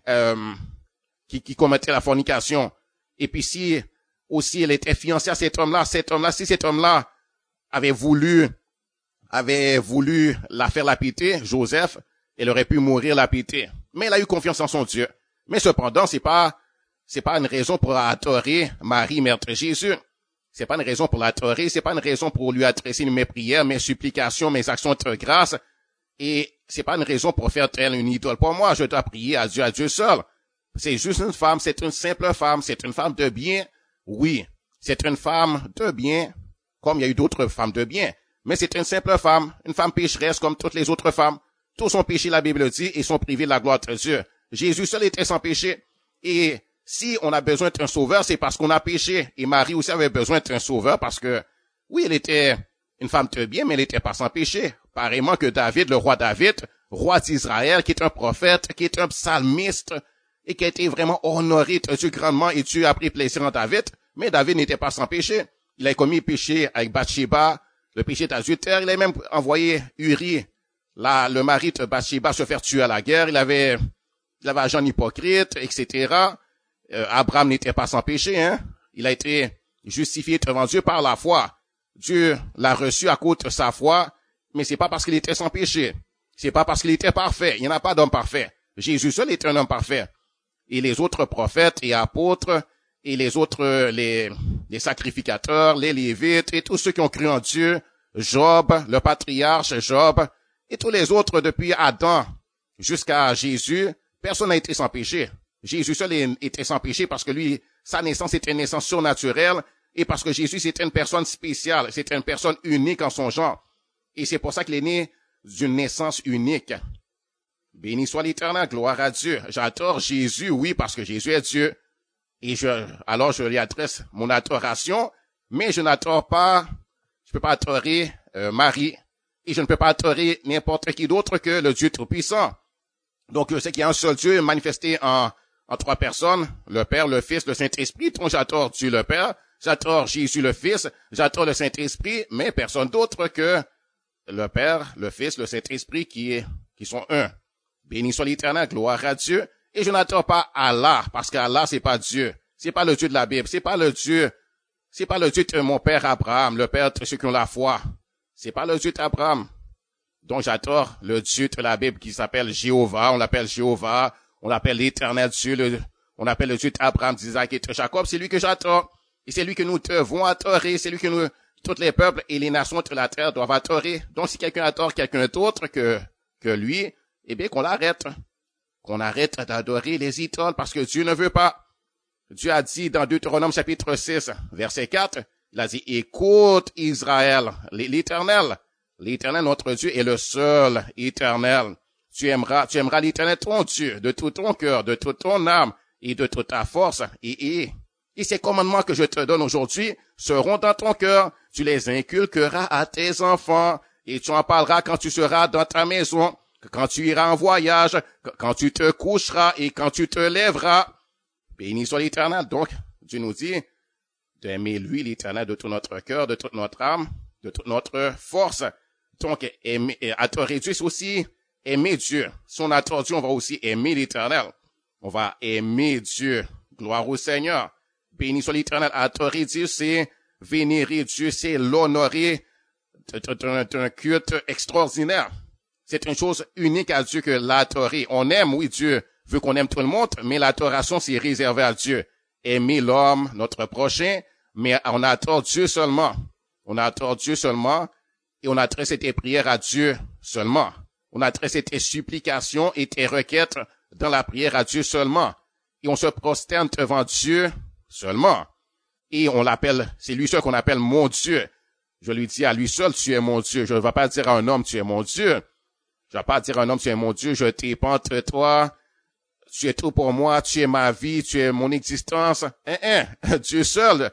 commettaient la fornication. Et puis si aussi elle était fiancée à cet homme-là, si cet homme-là avait voulu la faire lapider, Joseph, elle aurait pu mourir lapidée. Mais elle a eu confiance en son Dieu. Mais cependant, c'est pas une raison pour adorer Marie, mère de Jésus. C'est pas une raison pour l'adorer, c'est pas une raison pour lui adresser mes prières, mes supplications, mes actions de grâce. Et c'est pas une raison pour faire d'elle une idole. Pour moi, je dois prier à Dieu seul. C'est juste une femme, c'est une simple femme, c'est une femme de bien. Oui, c'est une femme de bien, comme il y a eu d'autres femmes de bien. Mais c'est une simple femme, une femme pécheresse comme toutes les autres femmes. Tous ont péché, la Bible dit, et sont privés de la gloire de Dieu. Jésus seul était sans péché. Et si on a besoin d'un sauveur, c'est parce qu'on a péché. Et Marie aussi avait besoin d'un sauveur parce que, oui, elle était une femme de bien, mais elle n'était pas sans péché. Pareillement que David, le roi David, roi d'Israël, qui est un prophète, qui est un psalmiste, et qui a été vraiment honoré de Dieu grandement, et Dieu a pris plaisir en David. Mais David n'était pas sans péché. Il a commis péché avec Bathsheba, le péché d'adultère. Il a même envoyé Uri, le mari de Bathsheba, se faire tuer à la guerre. Il avait agent hypocrite, etc. Abraham n'était pas sans péché, Il a été justifié devant Dieu par la foi. Dieu l'a reçu à cause de sa foi, mais c'est pas parce qu'il était sans péché. C'est pas parce qu'il était parfait. Il n'y en a pas d'homme parfait. Jésus seul est un homme parfait. Et les autres prophètes et apôtres, et les autres, les sacrificateurs, les Lévites, et tous ceux qui ont cru en Dieu, Job, le patriarche Job, et tous les autres depuis Adam jusqu'à Jésus, personne n'a été sans péché. Jésus seul était sans péché parce que lui, sa naissance était une naissance surnaturelle et parce que Jésus c'était une personne spéciale, c'était une personne unique en son genre. Et c'est pour ça qu'il est né d'une naissance unique. Béni soit l'Éternel, gloire à Dieu. J'adore Jésus, oui, parce que Jésus est Dieu. Et alors je lui adresse mon adoration, mais je n'adore pas, je peux pas adorer Marie, et je ne peux pas adorer n'importe qui d'autre que le Dieu Tout-Puissant. Donc je sais qu'il y a un seul Dieu manifesté en trois personnes, le Père, le Fils, le Saint-Esprit. Donc j'adore Dieu le Père, j'adore Jésus le Fils, j'adore le Saint-Esprit, mais personne d'autre que le Père, le Fils, le Saint-Esprit qui sont un. Béni soit l'Éternel, gloire à Dieu. Et je n'adore pas Allah, parce qu'Allah c'est pas Dieu, c'est pas le Dieu de la Bible, c'est pas le Dieu de mon père Abraham, le père de ceux qui ont la foi. C'est pas le Dieu d'Abraham. Donc j'adore le Dieu de la Bible qui s'appelle Jéhovah, on l'appelle Jéhovah, on l'appelle l'Éternel Dieu, on appelle le Dieu d'Abraham, d'Isaac et de Jacob, c'est lui que j'adore. Et c'est lui que nous devons adorer, c'est lui que tous les peuples et les nations de la terre doivent adorer. Donc si quelqu'un adore quelqu'un d'autre que lui, eh bien qu'on l'arrête. Qu'on arrête d'adorer les idoles parce que Dieu ne veut pas. Dieu a dit dans Deutéronome chapitre 6, verset 4, il a dit, écoute Israël, l'Éternel notre Dieu est le seul éternel. Tu aimeras l'Éternel ton Dieu de tout ton cœur, de toute ton âme et de toute ta force. Et ces commandements que je te donne aujourd'hui seront dans ton cœur. Tu les inculqueras à tes enfants et tu en parleras quand tu seras dans ta maison, quand tu iras en voyage, quand tu te coucheras et quand tu te lèveras. Béni soit l'Éternel. Donc, Dieu nous dit d'aimer lui, l'Éternel, de tout notre cœur, de toute notre âme, de toute notre force. Donc, adorer Dieu, c'est aussi aimer Dieu. Si on adore Dieu, on va aussi aimer l'Éternel. On va aimer Dieu. Gloire au Seigneur. Béni soit l'Éternel. Adorer Dieu, c'est vénérer Dieu, c'est l'honorer d'un culte extraordinaire. C'est une chose unique à Dieu que l'adorer. On aime, oui, Dieu veut qu'on aime tout le monde, mais l'adoration, c'est réservé à Dieu. Aimer l'homme, notre prochain, mais on adore Dieu seulement. On adore Dieu seulement et on adresse tes prières à Dieu seulement. On adresse tes supplications et tes requêtes dans la prière à Dieu seulement. Et on se prosterne devant Dieu seulement. Et on l'appelle, c'est lui seul qu'on appelle mon Dieu. Je lui dis à lui seul, tu es mon Dieu. Je ne vais pas dire à un homme, tu es mon Dieu. Je ne vais pas dire à un homme, tu es mon Dieu. Je dépends de toi. Tu es tout pour moi. Tu es ma vie. Tu es mon existence. Dieu seul.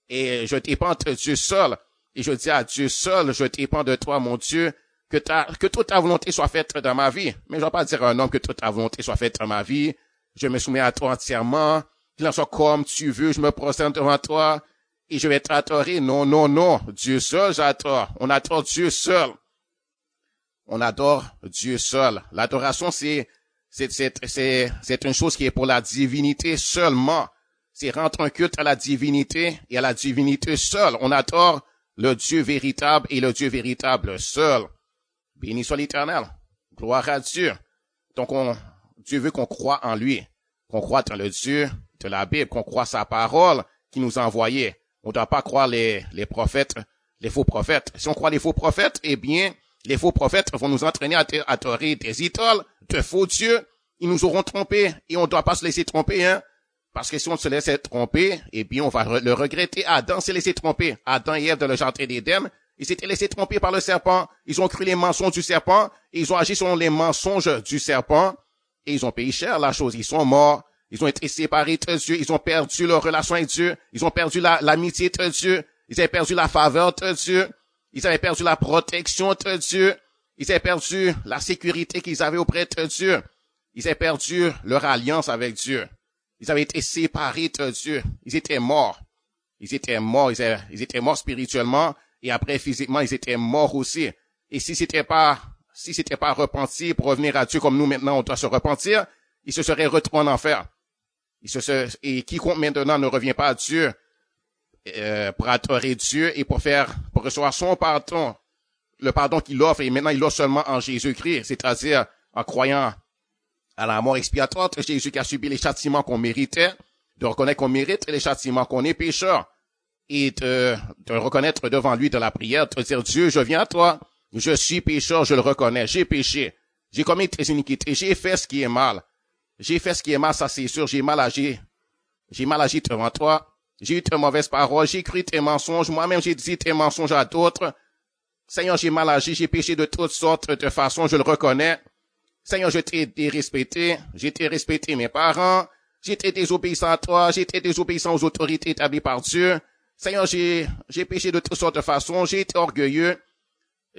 Et je dépends de Dieu seul. Et je dis à Dieu seul, je dépends de toi, mon Dieu, que toute ta volonté soit faite dans ma vie. Mais je ne vais pas dire à un homme que toute ta volonté soit faite dans ma vie. Je me soumets à toi entièrement. Qu'il en soit comme tu veux. Je me prosterne devant toi. Et je vais t'adorer. Non, non, non. Dieu seul, j'adore. On adore Dieu seul. On adore Dieu seul. L'adoration, c'est une chose qui est pour la divinité seulement. C'est rendre un culte à la divinité et à la divinité seule. On adore le Dieu véritable et le Dieu véritable seul. Béni soit l'Éternel. Gloire à Dieu. Donc Dieu veut qu'on croie en lui. Qu'on croie dans le Dieu de la Bible. Qu'on croie sa parole qu'il nous a envoyée. On ne doit pas croire les prophètes, les faux prophètes. Si on croit les faux prophètes, eh bien, les faux prophètes vont nous entraîner à adorer des idoles, de faux dieux. Ils nous auront trompés et on ne doit pas se laisser tromper, hein. Parce que si on se laissait tromper, eh bien, on va le regretter. Adam s'est laissé tromper. Adam et Ève dans le jardin d'Éden, ils s'étaient laissés tromper par le serpent. Ils ont cru les mensonges du serpent et ils ont agi selon les mensonges du serpent et ils ont payé cher la chose. Ils sont morts. Ils ont été séparés de Dieu. Ils ont perdu leur relation avec Dieu. Ils ont perdu l'amitié de Dieu. Ils avaient perdu la faveur de Dieu. Ils avaient perdu la protection de Dieu. Ils avaient perdu la sécurité qu'ils avaient auprès de Dieu. Ils avaient perdu leur alliance avec Dieu. Ils avaient été séparés de Dieu. Ils étaient morts. Ils étaient morts. Ils étaient morts spirituellement et après physiquement, ils étaient morts aussi. Et si c'était pas repenti pour revenir à Dieu comme nous maintenant, on doit se repentir, ils se seraient retrouvés en enfer. Et quiconque maintenant ne revient pas à Dieu, pour adorer Dieu et pour recevoir son pardon, le pardon qu'il offre, et maintenant il l'offre seulement en Jésus-Christ, c'est-à-dire en croyant à la mort expiatoire de Jésus qui a subi les châtiments qu'on méritait, de reconnaître qu'on mérite les châtiments, qu'on est pécheur, et de reconnaître devant lui de la prière, de dire Dieu, je viens à toi, je suis pécheur, je le reconnais, j'ai péché, j'ai commis tes iniquités, j'ai fait ce qui est mal. J'ai fait ce qui est mal, ça c'est sûr, j'ai mal agi devant toi, j'ai eu de mauvaises paroles, j'ai cru tes mensonges, moi-même j'ai dit tes mensonges à d'autres. Seigneur, j'ai mal agi, j'ai péché de toutes sortes de façons, je le reconnais. Seigneur, je t'ai dérespecté, j'ai dérespecté mes parents, j'ai été désobéissant à toi, j'ai été désobéissant aux autorités établies par Dieu. Seigneur, j'ai péché de toutes sortes de façons, j'ai été orgueilleux,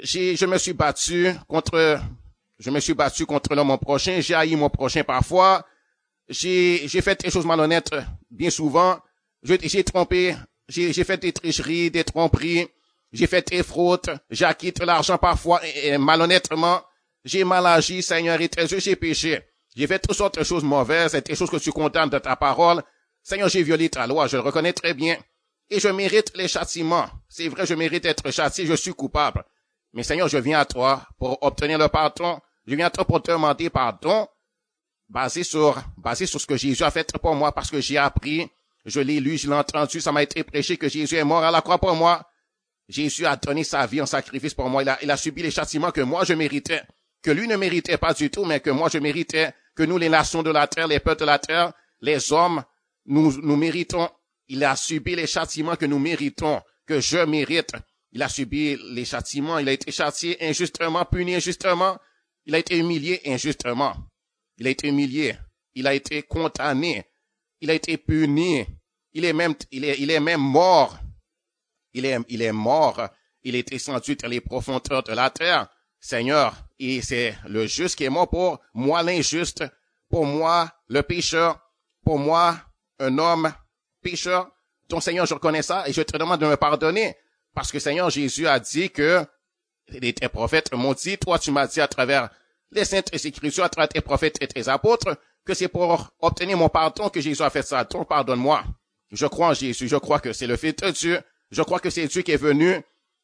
je me suis battu contre l'homme mon prochain, j'ai haï mon prochain parfois, j'ai fait des choses malhonnêtes bien souvent, j'ai trompé, j'ai fait des tricheries, des tromperies, j'ai fait des fraudes, j'ai acquis de l'argent parfois et malhonnêtement, j'ai mal agi, Seigneur, et tes yeux, j'ai péché. J'ai fait toutes sortes de choses mauvaises, et des choses que tu condamnes de ta parole. Seigneur, j'ai violé ta loi, je le reconnais très bien. Et je mérite les châtiments. C'est vrai, je mérite d'être châtié, je suis coupable. Mais Seigneur, je viens à toi pour obtenir le pardon. Je viens à toi pour te demander pardon, basé sur ce que Jésus a fait pour moi, parce que j'ai appris, je l'ai lu, je l'ai entendu, ça m'a été prêché que Jésus est mort à la croix pour moi. Jésus a donné sa vie en sacrifice pour moi. Il a subi les châtiments que moi je méritais, que lui ne méritait pas du tout, mais que moi je méritais, que nous, les nations de la terre, les peuples de la terre, les hommes, nous méritons. Il a subi les châtiments que nous méritons, que je mérite. Il a subi les châtiments, il a été châtié injustement, puni injustement. Il a été humilié injustement. Il a été humilié. Il a été condamné. Il a été puni. Il est même mort. Il est mort. Il a été descendu dans les profondeurs de la terre. Seigneur, et c'est le juste qui est mort pour moi l'injuste, pour moi le pécheur, pour moi un homme pécheur. Donc Seigneur, je reconnais ça et je te demande de me pardonner. Parce que Seigneur, Jésus a dit que tes prophètes m'ont dit, toi tu m'as dit à travers les saintes écritures, à travers tes prophètes et tes apôtres, que c'est pour obtenir mon pardon que Jésus a fait ça. Donc pardonne-moi. Je crois en Jésus, je crois que c'est le Fils de Dieu, je crois que c'est Dieu qui est venu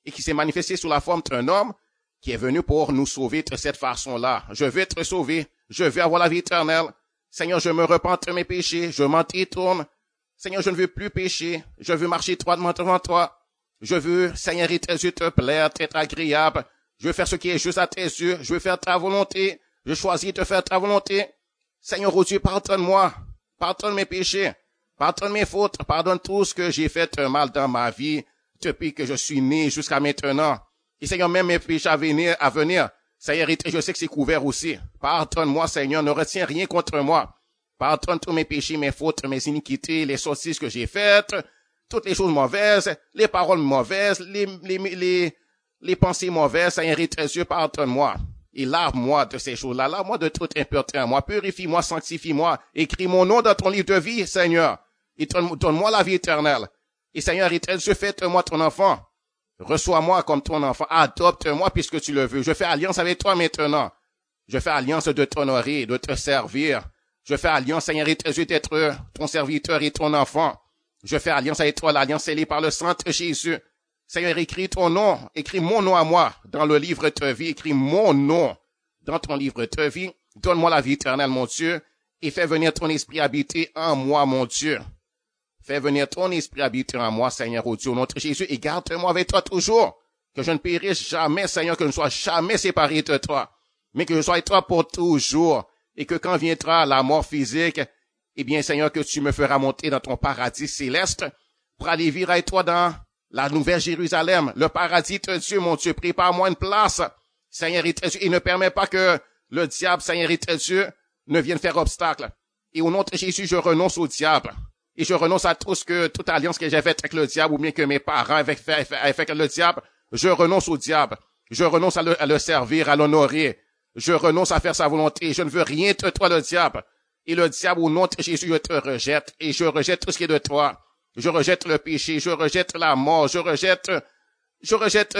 et qui s'est manifesté sous la forme d'un homme qui est venu pour nous sauver de cette façon-là. Je veux être sauvé. Je veux avoir la vie éternelle. Seigneur, je me repens de mes péchés. Je m'en détourne. Seigneur, je ne veux plus pécher. Je veux marcher droitement devant toi. Je veux, Seigneur, et tes yeux te plaire, t'être agréable. Je veux faire ce qui est juste à tes yeux. Je veux faire ta volonté. Je choisis de faire ta volonté. Seigneur, oh Dieu, pardonne-moi. Pardonne mes péchés. Pardonne mes fautes. Pardonne tout ce que j'ai fait de mal dans ma vie depuis que je suis né jusqu'à maintenant. Et Seigneur, même mes péchés à venir, Seigneur, je sais que c'est couvert aussi. Pardonne-moi, Seigneur, ne retiens rien contre moi. Pardonne tous mes péchés, mes fautes, mes iniquités, les sottises que j'ai faites, toutes les choses mauvaises, les paroles mauvaises, les pensées mauvaises, Seigneur, Dieu, pardonne-moi. Et lave-moi de ces choses-là, lave-moi de toute impureté en moi, purifie-moi, sanctifie-moi, écris mon nom dans ton livre de vie, Seigneur, et donne-moi la vie éternelle. Et Seigneur, Dieu, fais-moi ton enfant. Reçois-moi comme ton enfant. Adopte-moi puisque tu le veux. Je fais alliance avec toi maintenant. Je fais alliance de t'honorer, de te servir. Je fais alliance, Seigneur, Dieu, d'être ton serviteur et ton enfant. Je fais alliance avec toi, l'alliance scellée par le sang de Jésus. Seigneur, écris ton nom, écris mon nom à moi dans le livre de vie. Écris mon nom dans ton livre de vie. Donne-moi la vie éternelle, mon Dieu, et fais venir ton esprit habiter en moi, mon Dieu. Fais venir ton esprit habiter en moi, Seigneur, au Dieu, notre Jésus, et garde-moi avec toi toujours. Que je ne périsse jamais, Seigneur, que je ne sois jamais séparé de toi, mais que je sois avec toi pour toujours. Et que quand viendra la mort physique, eh bien, Seigneur, que tu me feras monter dans ton paradis céleste pour aller vivre avec toi dans la nouvelle Jérusalem, le paradis de Dieu, mon Dieu. Prépare-moi une place, Seigneur, et ne permets pas que le diable, Seigneur, Dieu, ne vienne faire obstacle. Et au nom de Jésus, je renonce au diable. Et je renonce à toute alliance que j'ai faite avec le diable, ou bien que mes parents avaient fait avec le diable. Je renonce au diable. Je renonce à le servir, à l'honorer. Je renonce à faire sa volonté. Je ne veux rien de toi, le diable. Et le diable, au nom de Jésus, je te rejette. Et je rejette tout ce qui est de toi. Je rejette le péché. Je rejette la mort. Je rejette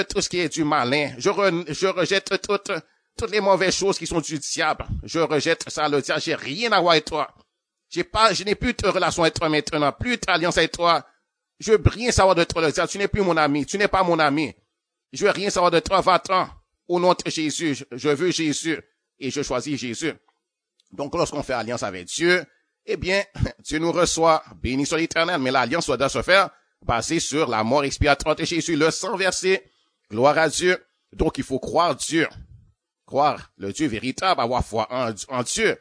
tout ce qui est du malin. Je rejette toutes les mauvaises choses qui sont du diable. Je rejette ça, le diable. J'ai rien à voir avec toi. Je n'ai plus de relation avec toi maintenant, plus d'alliance avec toi. Je veux rien savoir de toi, le diable. Tu n'es plus mon ami. Tu n'es pas mon ami. Je veux rien savoir de toi. Va-t'en. Au nom de Jésus, je veux Jésus. Et je choisis Jésus. Donc, lorsqu'on fait alliance avec Dieu, eh bien, Dieu nous reçoit. Béni soit l'Éternel. Mais l'alliance doit se faire basée sur la mort expiatoire de Jésus. Le sang versé. Gloire à Dieu. Donc, il faut croire Dieu. Croire le Dieu véritable, avoir foi en Dieu.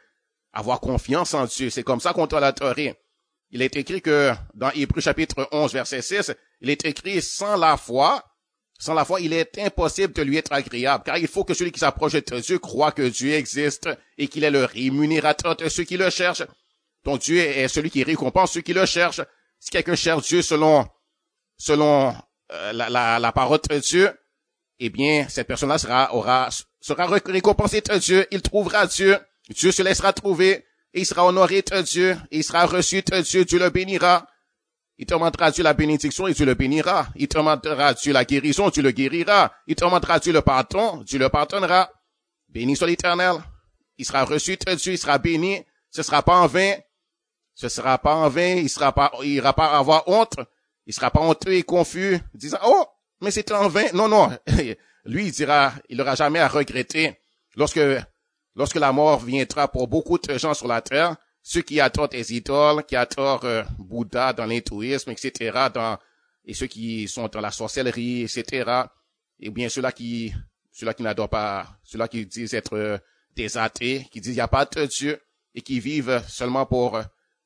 Avoir confiance en Dieu. C'est comme ça qu'on doit l'adorer. Il est écrit que dans Hébreux chapitre 11, verset 6, il est écrit sans la foi, il est impossible de lui être agréable, car il faut que celui qui s'approche de Dieu croit que Dieu existe et qu'il est le rémunérateur de ceux qui le cherchent. Donc Dieu est celui qui récompense ceux qui le cherchent. Si quelqu'un cherche Dieu selon la parole de Dieu, eh bien, cette personne-là sera récompensée de Dieu. Il trouvera Dieu. Dieu se laissera trouver, et il sera honoré de Dieu, et il sera reçu de Dieu, Dieu le bénira. Il te demandera Dieu la bénédiction, et Dieu le bénira. Il te demandera Dieu la guérison, Dieu le guérira. Il te demandera Dieu le pardon, Dieu le pardonnera. Béni soit l'Éternel. Il sera reçu de Dieu, il sera béni. Ce sera pas en vain. Il ira pas avoir honte. Il sera pas honteux et confus, disant, oh, mais c'était en vain. Non. Lui, il aura jamais à regretter lorsque la mort viendra pour beaucoup de gens sur la terre, ceux qui adorent des idoles, qui adorent Bouddha dans l'hindouisme, etc., et ceux qui sont dans la sorcellerie, etc., et bien ceux-là qui n'adorent pas, ceux-là qui disent être des athées, qui disent il n'y a pas de Dieu, et qui vivent seulement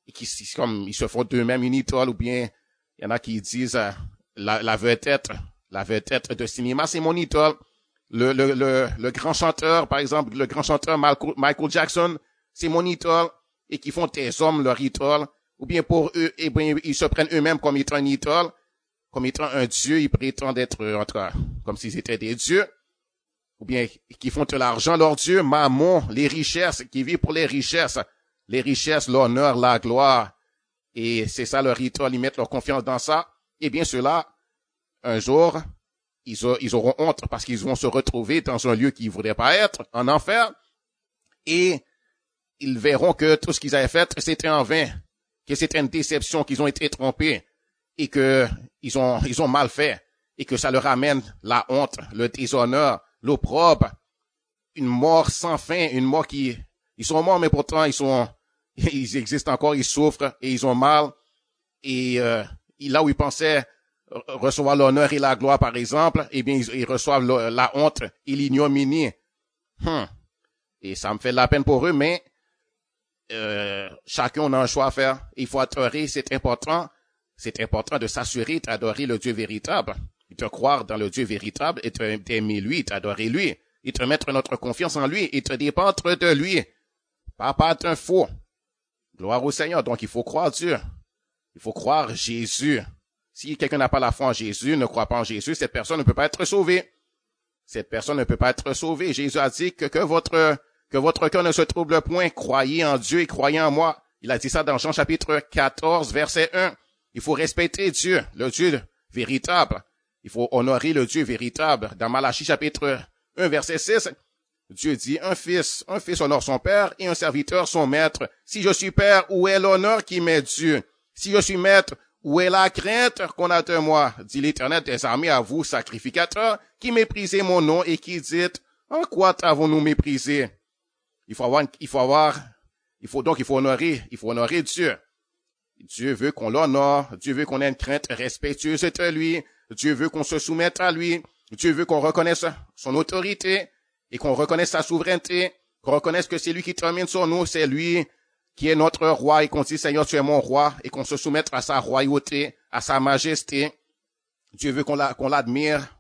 et qui comme ils se font d'eux-mêmes une idole, ou bien il y en a qui disent la vedette de cinéma, c'est mon idole. Le grand chanteur, par exemple, le grand chanteur Michael Jackson, c'est mon idole, et qui font des hommes leur idole, ou bien pour eux, eh bien, ils se prennent eux-mêmes comme étant une idole, comme étant un dieu, ils prétendent être, comme s'ils étaient des dieux, ou bien, qui font de l'argent leur dieu, mammon, les richesses, qui vivent pour les richesses, l'honneur, la gloire, et c'est ça leur idole, ils mettent leur confiance dans ça, eh bien, ceux-là, un jour, ils auront honte parce qu'ils vont se retrouver dans un lieu qu'ils ne voudraient pas être, en enfer, et ils verront que tout ce qu'ils avaient fait, c'était en vain, que c'était une déception, qu'ils ont été trompés, et que ils ont mal fait. et que ça leur amène la honte, le déshonneur, l'opprobre, une mort sans fin, une mort ils sont morts, mais pourtant ils existent encore, ils souffrent et ils ont mal. Et là où ils pensaient recevoir l'honneur et la gloire, par exemple, eh bien, ils reçoivent la honte et l'ignominie. Et ça me fait de la peine pour eux, mais chacun a un choix à faire. Il faut adorer, c'est important. C'est important de s'assurer d'adorer le Dieu véritable, de croire dans le Dieu véritable et d'aimer lui, d'adorer lui, et de mettre notre confiance en lui et de dépendre de lui. Pas d'un faux. Gloire au Seigneur. Donc, il faut croire Dieu. Il faut croire Jésus. Si quelqu'un n'a pas la foi en Jésus, ne croit pas en Jésus, cette personne ne peut pas être sauvée. Cette personne ne peut pas être sauvée. Jésus a dit que votre cœur ne se trouble point. Croyez en Dieu et croyez en moi. Il a dit ça dans Jean chapitre 14, verset 1. Il faut respecter Dieu, le Dieu véritable. Il faut honorer le Dieu véritable. Dans Malachie chapitre 1, verset 6, Dieu dit, un fils honore son père et un serviteur son maître. Si je suis père, où est l'honneur qui m'est dû? Si je suis maître, où est la crainte qu'on a de moi? Dit l'Éternel des armées à vous, sacrificateurs, qui méprisez mon nom et qui dites, en quoi avons-nous méprisé? Il faut honorer Dieu. Dieu veut qu'on l'honore, Dieu veut qu'on ait une crainte respectueuse de lui, Dieu veut qu'on se soumette à lui, Dieu veut qu'on reconnaisse son autorité et qu'on reconnaisse sa souveraineté, qu'on reconnaisse que c'est lui qui termine sur nous, c'est lui qui est notre roi et qu'on dit Seigneur tu es mon roi et qu'on se soumette à sa royauté, à sa majesté. Dieu veut qu'on l'admire.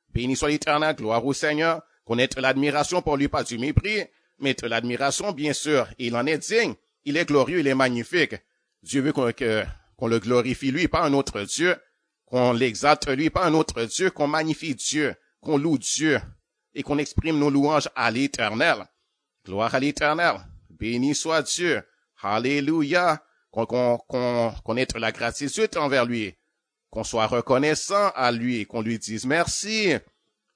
Béni soit l'Éternel, gloire au Seigneur, qu'on ait de l'admiration pour lui, pas du mépris, mais de l'admiration bien sûr. Et il en est digne, il est glorieux, il est magnifique. Dieu veut qu'on le glorifie lui, pas un autre Dieu, qu'on l'exalte lui, pas un autre Dieu, qu'on magnifie Dieu, qu'on loue Dieu et qu'on exprime nos louanges à l'Éternel. Gloire à l'Éternel. Béni soit Dieu. Alléluia. Qu'on ait de la gratitude envers lui, qu'on soit reconnaissant à lui, qu'on lui dise merci,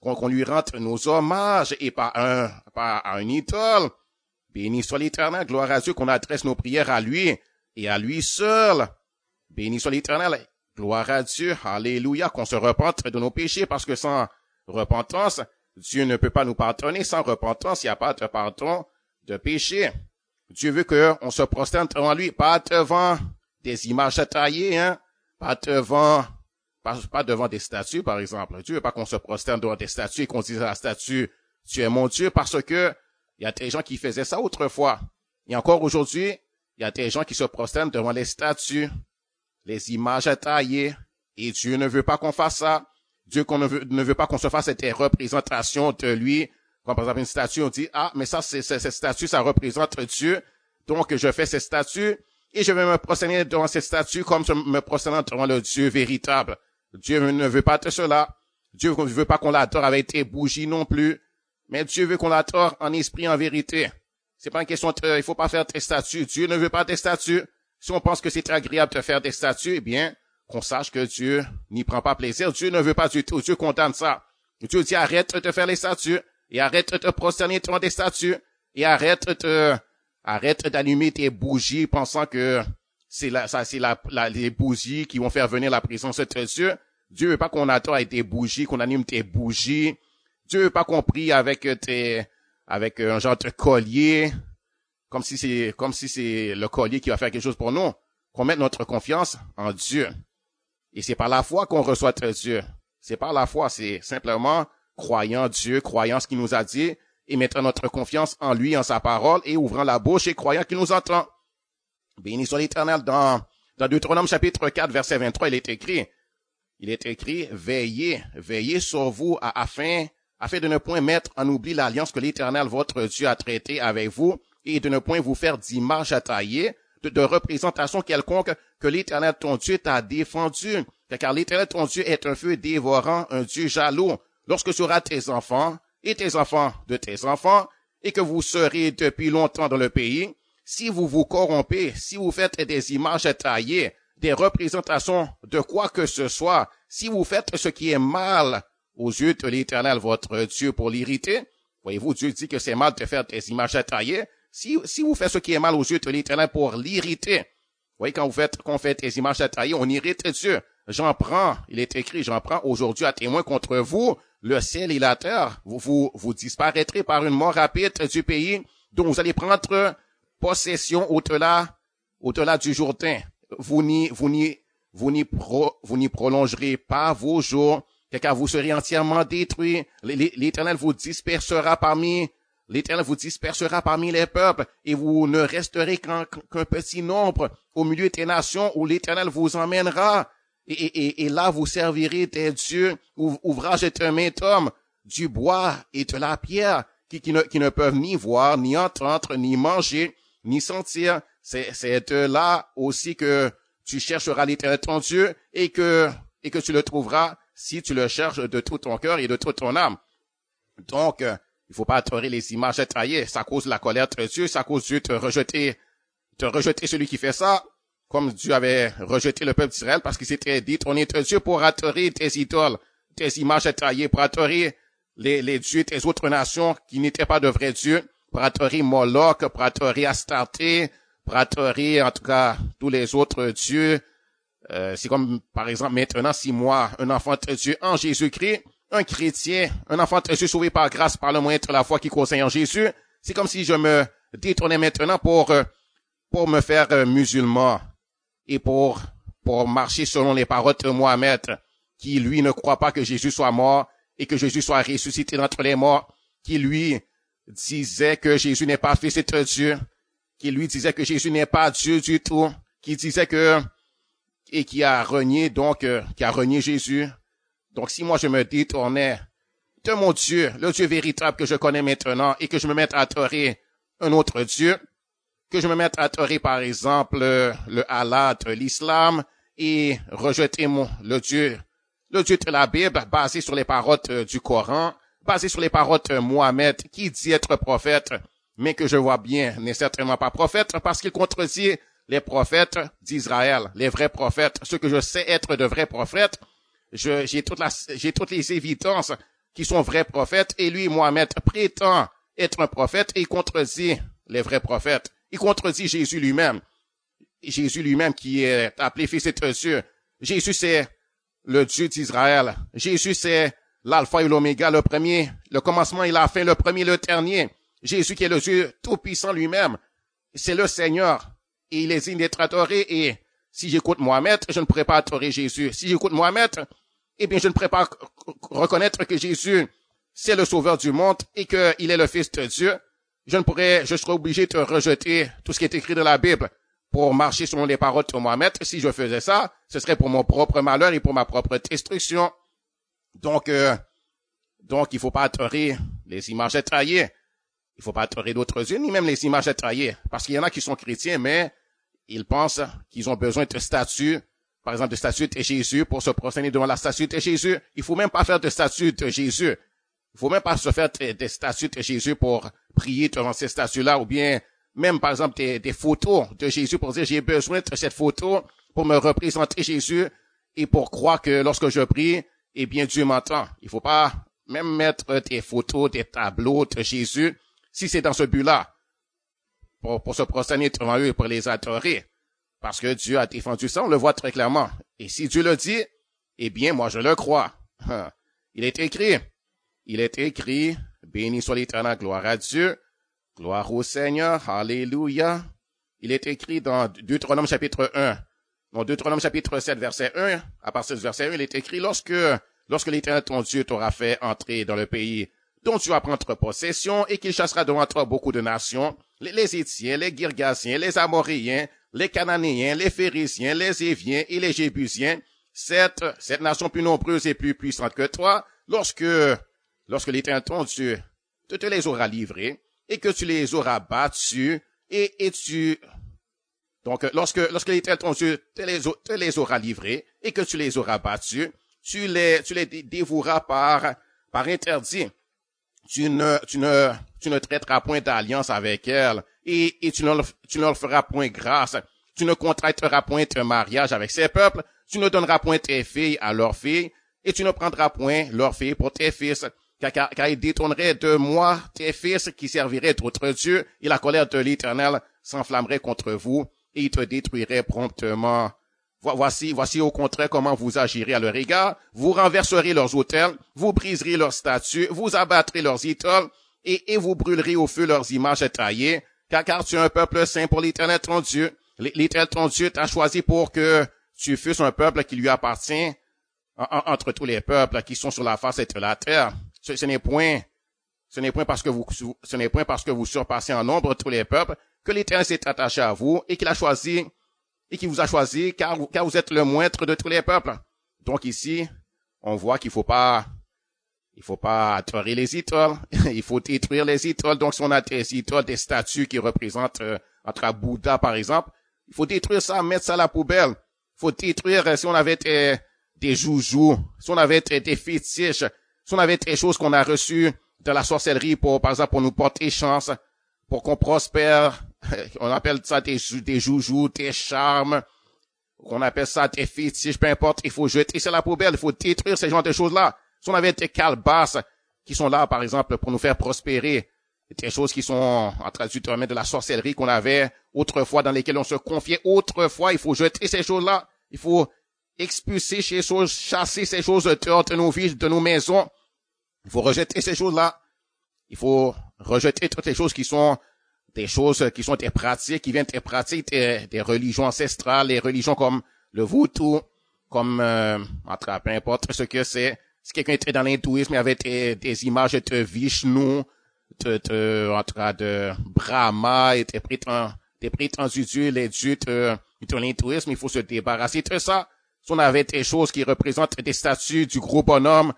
qu'on lui rende nos hommages et pas à un idole. Béni soit l'Éternel. Gloire à Dieu, qu'on adresse nos prières à lui et à lui seul. Béni soit l'Éternel. Gloire à Dieu. Alléluia. Qu'on se repente de nos péchés parce que sans repentance, Dieu ne peut pas nous pardonner. Sans repentance, il n'y a pas de pardon de péché. Dieu veut qu'on se prosterne devant lui, pas devant des images taillées, pas devant des statues, par exemple. Dieu veut pas qu'on se prosterne devant des statues et qu'on dise à la statue, tu es mon Dieu, parce que il y a des gens qui faisaient ça autrefois. Et encore aujourd'hui, il y a des gens qui se prosternent devant les statues, les images taillées, et Dieu ne veut pas qu'on fasse ça. Dieu ne veut pas qu'on se fasse des représentations de lui. Comme par exemple une statue, on dit, mais ça, cette statue, ça représente Dieu. Donc, je fais cette statue et je vais me prosterner devant cette statue comme je me prosterne devant le Dieu véritable. Dieu ne veut pas de cela. Dieu ne veut pas qu'on l'adore avec des bougies non plus. Mais Dieu veut qu'on l'adore en esprit, en vérité. C'est pas une question il faut pas faire des statues. Dieu ne veut pas des statues. Si on pense que c'est agréable de faire des statues, eh bien, qu'on sache que Dieu n'y prend pas plaisir. Dieu ne veut pas du tout. Dieu condamne ça. Dieu dit, arrête de faire les statues. Et arrête de te prosterner devant des statues. Et arrête d'allumer tes bougies pensant que c'est les bougies qui vont faire venir la présence de Dieu. Dieu veut pas qu'on adore avec des bougies, qu'on allume tes bougies. Dieu veut pas qu'on prie avec un genre de collier, comme si c'est le collier qui va faire quelque chose pour nous. Qu'on mette notre confiance en Dieu. Et c'est par la foi qu'on reçoit de Dieu. C'est par la foi, c'est simplement croyant Dieu, croyant ce qu'il nous a dit, et mettant notre confiance en lui, en sa parole, et ouvrant la bouche et croyant qu'il nous entend. Béni soit l'Éternel. Dans Deutéronome chapitre 4, verset 23, il est écrit, veillez sur vous afin de ne point mettre en oubli l'alliance que l'Éternel votre Dieu a traitée avec vous, et de ne point vous faire d'image à tailler, de représentation quelconque que l'Éternel ton Dieu t'a défendu. Car l'Éternel ton Dieu est un feu dévorant, un Dieu jaloux. Lorsque sera tes enfants et tes enfants de tes enfants, et que vous serez depuis longtemps dans le pays, si vous vous corrompez, si vous faites des images taillées, des représentations de quoi que ce soit, si vous faites ce qui est mal aux yeux de l'Éternel, votre Dieu, pour l'irriter, voyez-vous, Dieu dit que c'est mal de faire des images taillées. Si vous faites ce qui est mal aux yeux de l'Éternel pour l'irriter, vous voyez, quand on fait des images taillées, on irrite Dieu. il est écrit, j'en prends aujourd'hui à témoin contre vous, le ciel et la terre. Vous disparaîtrez par une mort rapide du pays dont vous allez prendre possession au-delà du Jourdain. Vous n'y prolongerez pas vos jours, car vous serez entièrement détruits. L'Éternel vous dispersera parmi les peuples, et vous ne resterez qu'un petit nombre au milieu des nations où l'Éternel vous emmènera. Et là, vous servirez des dieux, ouvrages d'un main d'homme, du bois et de la pierre, qui ne peuvent ni voir, ni entendre, ni manger, ni sentir. C'est de là aussi que tu chercheras l'Éternel ton Dieu, et que tu le trouveras si tu le cherches de tout ton cœur et de toute ton âme. Donc, il faut pas adorer les images taillées. Ça cause la colère de Dieu, ça cause Dieu de rejeter celui qui fait ça, comme Dieu avait rejeté le peuple d'Israël parce qu'il s'était détourné de Dieu pour adorer des idoles, des images taillées, pour adorer les dieux des autres nations qui n'étaient pas de vrais dieux, pour adorer Moloch, pour adorer Astarté, pour adorer, en tout cas, tous les autres dieux. C'est comme, par exemple, maintenant, si moi, un enfant de Dieu en Jésus-Christ, un chrétien, un enfant de Dieu sauvé par grâce par le moyen de la foi qui conseille en Jésus, c'est comme si je me détournais maintenant pour me faire musulman et pour marcher selon les paroles de Mohammed, qui lui ne croit pas que Jésus soit mort et que Jésus soit ressuscité d'entre les morts, qui lui disait que Jésus n'est pas fils de Dieu, qui lui disait que Jésus n'est pas Dieu du tout, qui disait qui a renié Jésus. Donc, si moi je me détournais de mon Dieu, le Dieu véritable que je connais maintenant, et que je me mette à adorer un autre Dieu, que je me mette à adorer, par exemple, le Allah de l'islam, et rejeter le Dieu de la Bible, basé sur les paroles du Coran, basé sur les paroles de Mohammed, qui dit être prophète, mais que je vois bien n'est certainement pas prophète, parce qu'il contredit les prophètes d'Israël, les vrais prophètes, ceux que je sais être de vrais prophètes. J'ai toutes les évidences qui sont vrais prophètes, et lui, Mohammed, prétend être un prophète, et il contredit les vrais prophètes. Il contredit Jésus lui-même. Jésus lui-même qui est appelé fils de Dieu. Jésus, c'est le Dieu d'Israël. Jésus, c'est l'alpha et l'oméga, le premier, le commencement et la fin, le premier et le dernier. Jésus qui est le Dieu tout-puissant lui-même. C'est le Seigneur. Et il est digne d'être adoré. Et si j'écoute Mohammed, je ne pourrai pas adorer Jésus. Si j'écoute Mohammed, eh bien, je ne pourrai pas reconnaître que Jésus, c'est le sauveur du monde et qu'il est le fils de Dieu. Je serais obligé de rejeter tout ce qui est écrit dans la Bible pour marcher selon les paroles de Mohammed. Si je faisais ça, ce serait pour mon propre malheur et pour ma propre destruction. Donc, il faut pas adorer les images taillées. Il faut pas adorer d'autres dieux, ni même les images taillées. Parce qu'il y en a qui sont chrétiens, mais ils pensent qu'ils ont besoin de statues, par exemple de statues de Jésus pour se prosterner devant la statue de Jésus. Il faut même pas faire de statue de Jésus. Il faut même pas se faire des statues de Jésus pour prier devant ces statues-là, ou bien même, par exemple, des photos de Jésus pour dire j'ai besoin de cette photo pour me représenter Jésus et pour croire que lorsque je prie, eh bien, Dieu m'entend. Il faut pas même mettre des photos, des tableaux de Jésus si c'est dans ce but-là pour se prosterner devant eux et pour les adorer. Parce que Dieu a défendu ça, on le voit très clairement. Et si Dieu le dit, eh bien, moi, je le crois. Il est écrit, béni soit l'Éternel, gloire à Dieu, gloire au Seigneur, alléluia. Il est écrit dans Deutéronome chapitre 1, dans Deutéronome chapitre 7, verset 1, à partir du verset 1, il est écrit, lorsque l'Éternel ton Dieu t'aura fait entrer dans le pays dont tu vas prendre possession et qu'il chassera devant toi beaucoup de nations, les Héthiens, les Girgasiens, les Amoréens, les Cananéens, les Phérésiens, les Éviens et les Jébusiens, cette nation plus nombreuse et plus puissante que toi, lorsque l'Éternel ton Dieu te les aura livrés et que tu les auras battus donc lorsque l'Éternel ton Dieu te les aura livrés et que tu les auras battus, tu les dévoueras par interdit. Tu ne traiteras point d'alliance avec elles et tu ne leur feras point grâce. Tu ne contracteras point un mariage avec ces peuples. Tu ne donneras point tes filles à leurs filles et tu ne prendras point leurs filles pour tes fils. Car ils détourneraient de moi tes fils qui serviraient d'autres dieux et la colère de l'Éternel s'enflammerait contre vous et il te détruirait promptement. Voici au contraire comment vous agirez à leur égard. Vous renverserez leurs autels, vous briserez leurs statues, vous abattrez leurs idoles, et vous brûlerez au feu leurs images taillées, car tu es un peuple saint pour l'Éternel ton Dieu. L'Éternel ton Dieu t'a choisi pour que tu fusses un peuple qui lui appartient entre tous les peuples qui sont sur la face de la terre. Ce n'est point parce que vous surpassez en nombre tous les peuples que l'Éternel s'est attaché à vous et qu'il vous a choisi car vous êtes le moindre de tous les peuples. Donc ici, on voit qu'il faut pas adorer les idoles, il faut détruire les idoles. Donc si on a des idoles, des statues qui représentent entre Bouddha par exemple, il faut détruire ça, mettre ça à la poubelle. Il faut détruire si on avait des joujoux, si on avait des fétiches, si on avait des choses qu'on a reçues de la sorcellerie par exemple, pour nous porter chance, pour qu'on prospère. On appelle ça des joujoux, des charmes. On appelle ça des fétiches, peu importe. Il faut jeter ça à la poubelle. Il faut détruire ces genres de choses-là. Si on avait des calebasses qui sont là, par exemple, pour nous faire prospérer, des choses qui sont en traduction de la sorcellerie qu'on avait autrefois, dans lesquelles on se confiait autrefois, il faut jeter ces choses-là. Il faut expulser ces choses, chasser ces choses dehors de nos vies, de nos maisons. Il faut rejeter ces choses-là. Il faut rejeter toutes les choses qui sont des pratiques, qui viennent des pratiques des religions ancestrales, les religions comme le voodoo, comme, peu importe ce que c'est. Si quelqu'un était dans l'hindouisme, il y avait des images de Vishnu, de Brahma et des prétendus dieux, les dieux de l'hindouisme. Il faut se débarrasser de ça. Si on avait des choses qui représentent des statues du gros bonhomme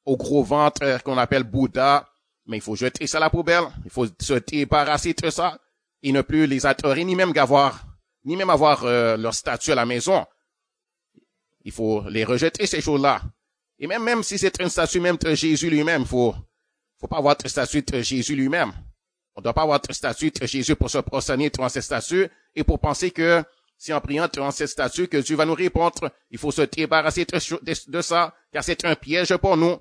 au gros ventre qu'on appelle Bouddha, mais il faut jeter ça à la poubelle. Il faut se débarrasser de ça et ne plus les adorer, ni même avoir leur statue à la maison. Il faut les rejeter, ces choses-là. Et même si c'est une statue même de Jésus lui-même, faut pas avoir de statue de Jésus lui-même. On doit pas avoir de statue de Jésus pour se prosterner devant cette statue et pour penser que si en priant devant cette statue que Dieu va nous répondre. Il faut se débarrasser de ça, car c'est un piège pour nous.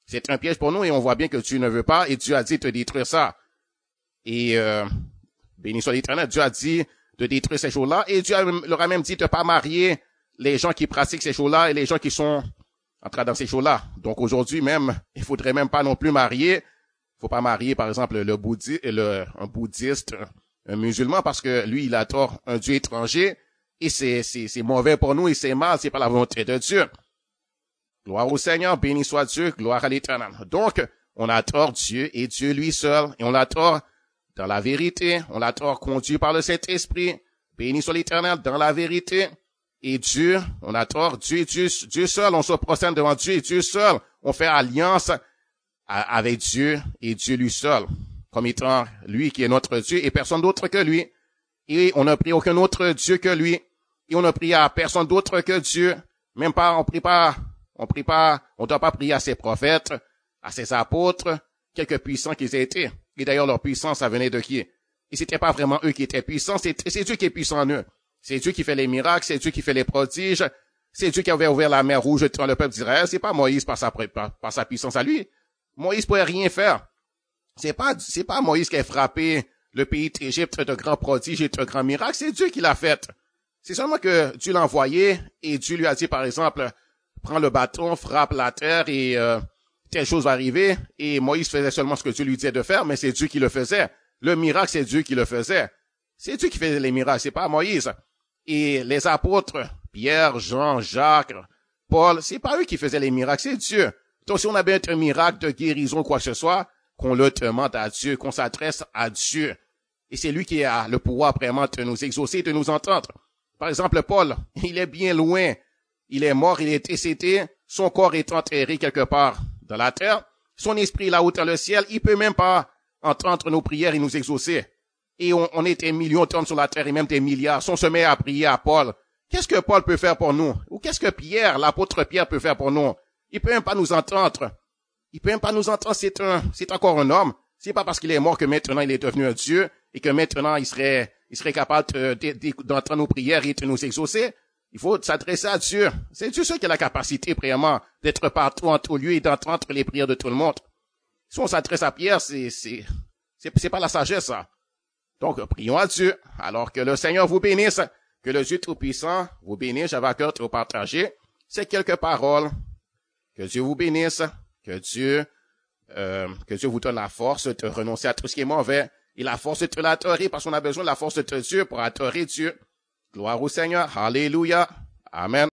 C'est un piège pour nous et on voit bien que Dieu ne veut pas et Dieu a dit de détruire ça. Et béni soit l'Éternel, Dieu a dit de détruire ces choses-là et Dieu leur a même dit de pas marier les gens qui pratiquent ces choses-là et les gens qui sont entrés dans ces choses-là. Donc aujourd'hui même, il faudrait même pas non plus marier. Il faut pas marier par exemple un bouddhiste, un musulman parce que lui il adore un Dieu étranger et c'est mauvais pour nous et c'est mal, c'est pas la volonté de Dieu. Gloire au Seigneur, béni soit Dieu, gloire à l'Éternel. Donc, on adore Dieu et Dieu lui seul, et on l'adore dans la vérité, on l'adore conduit par le Saint-Esprit, béni soit l'Éternel dans la vérité, et Dieu, on adore Dieu seul, on se prosterne devant Dieu et Dieu seul, on fait alliance avec Dieu et Dieu lui seul, comme étant lui qui est notre Dieu et personne d'autre que lui, et on n'a pris aucun autre Dieu que lui, et on n'a pris à personne d'autre que Dieu, même pas, on doit pas prier à ses prophètes, à ses apôtres, quelques puissants qu'ils aient été. Et d'ailleurs, leur puissance, ça venait de qui? Et c'était pas vraiment eux qui étaient puissants, c'est Dieu qui est puissant en eux. C'est Dieu qui fait les miracles, c'est Dieu qui fait les prodiges, c'est Dieu qui avait ouvert la mer rouge devant le peuple d'Israël, c'est pas Moïse par sa puissance à lui. Moïse pouvait rien faire. C'est pas Moïse qui a frappé le pays d'Égypte de grands prodiges et de grands miracles, c'est Dieu qui l'a fait. C'est seulement que Dieu l'a envoyé et Dieu lui a dit, par exemple, prends le bâton, frappe la terre et telle chose va arriver. Et Moïse faisait seulement ce que Dieu lui disait de faire, mais c'est Dieu qui le faisait. Le miracle, c'est Dieu qui le faisait. C'est Dieu qui faisait les miracles, c'est pas Moïse. Et les apôtres, Pierre, Jean, Jacques, Paul, c'est pas eux qui faisaient les miracles, c'est Dieu. Donc si on avait un miracle de guérison ou quoi que ce soit, qu'on le demande à Dieu, qu'on s'adresse à Dieu. Et c'est lui qui a le pouvoir vraiment de nous exaucer, de nous entendre. Par exemple, Paul, il est bien loin. Il est mort, il est décédé, son corps est enterré quelque part dans la terre, son esprit est là-haut dans le ciel, il peut même pas entendre nos prières et nous exaucer. Et on est des millions d'hommes sur la terre et même des milliards. Si on se met à prier à Paul, qu'est-ce que Paul peut faire pour nous? Ou qu'est-ce que Pierre, l'apôtre Pierre peut faire pour nous? Il peut même pas nous entendre. Il peut même pas nous entendre, c'est encore un homme. C'est pas parce qu'il est mort que maintenant il est devenu un Dieu et que maintenant il serait capable d'entendre nos prières et de nous exaucer. Il faut s'adresser à Dieu. C'est Dieu seul qui a la capacité, vraiment, d'être partout en tout lieu et d'entendre les prières de tout le monde. Si on s'adresse à Pierre, c'est pas la sagesse, ça. Donc, prions à Dieu. Alors que le Seigneur vous bénisse. Que le Dieu Tout-Puissant vous bénisse. J'avais à cœur de vous partager ces quelques paroles. Que Dieu vous bénisse. Que Dieu vous donne la force de renoncer à tout ce qui est mauvais et la force de l'adorer parce qu'on a besoin de la force de Dieu pour adorer Dieu. Gloire au Seigneur. Alléluia. Amen.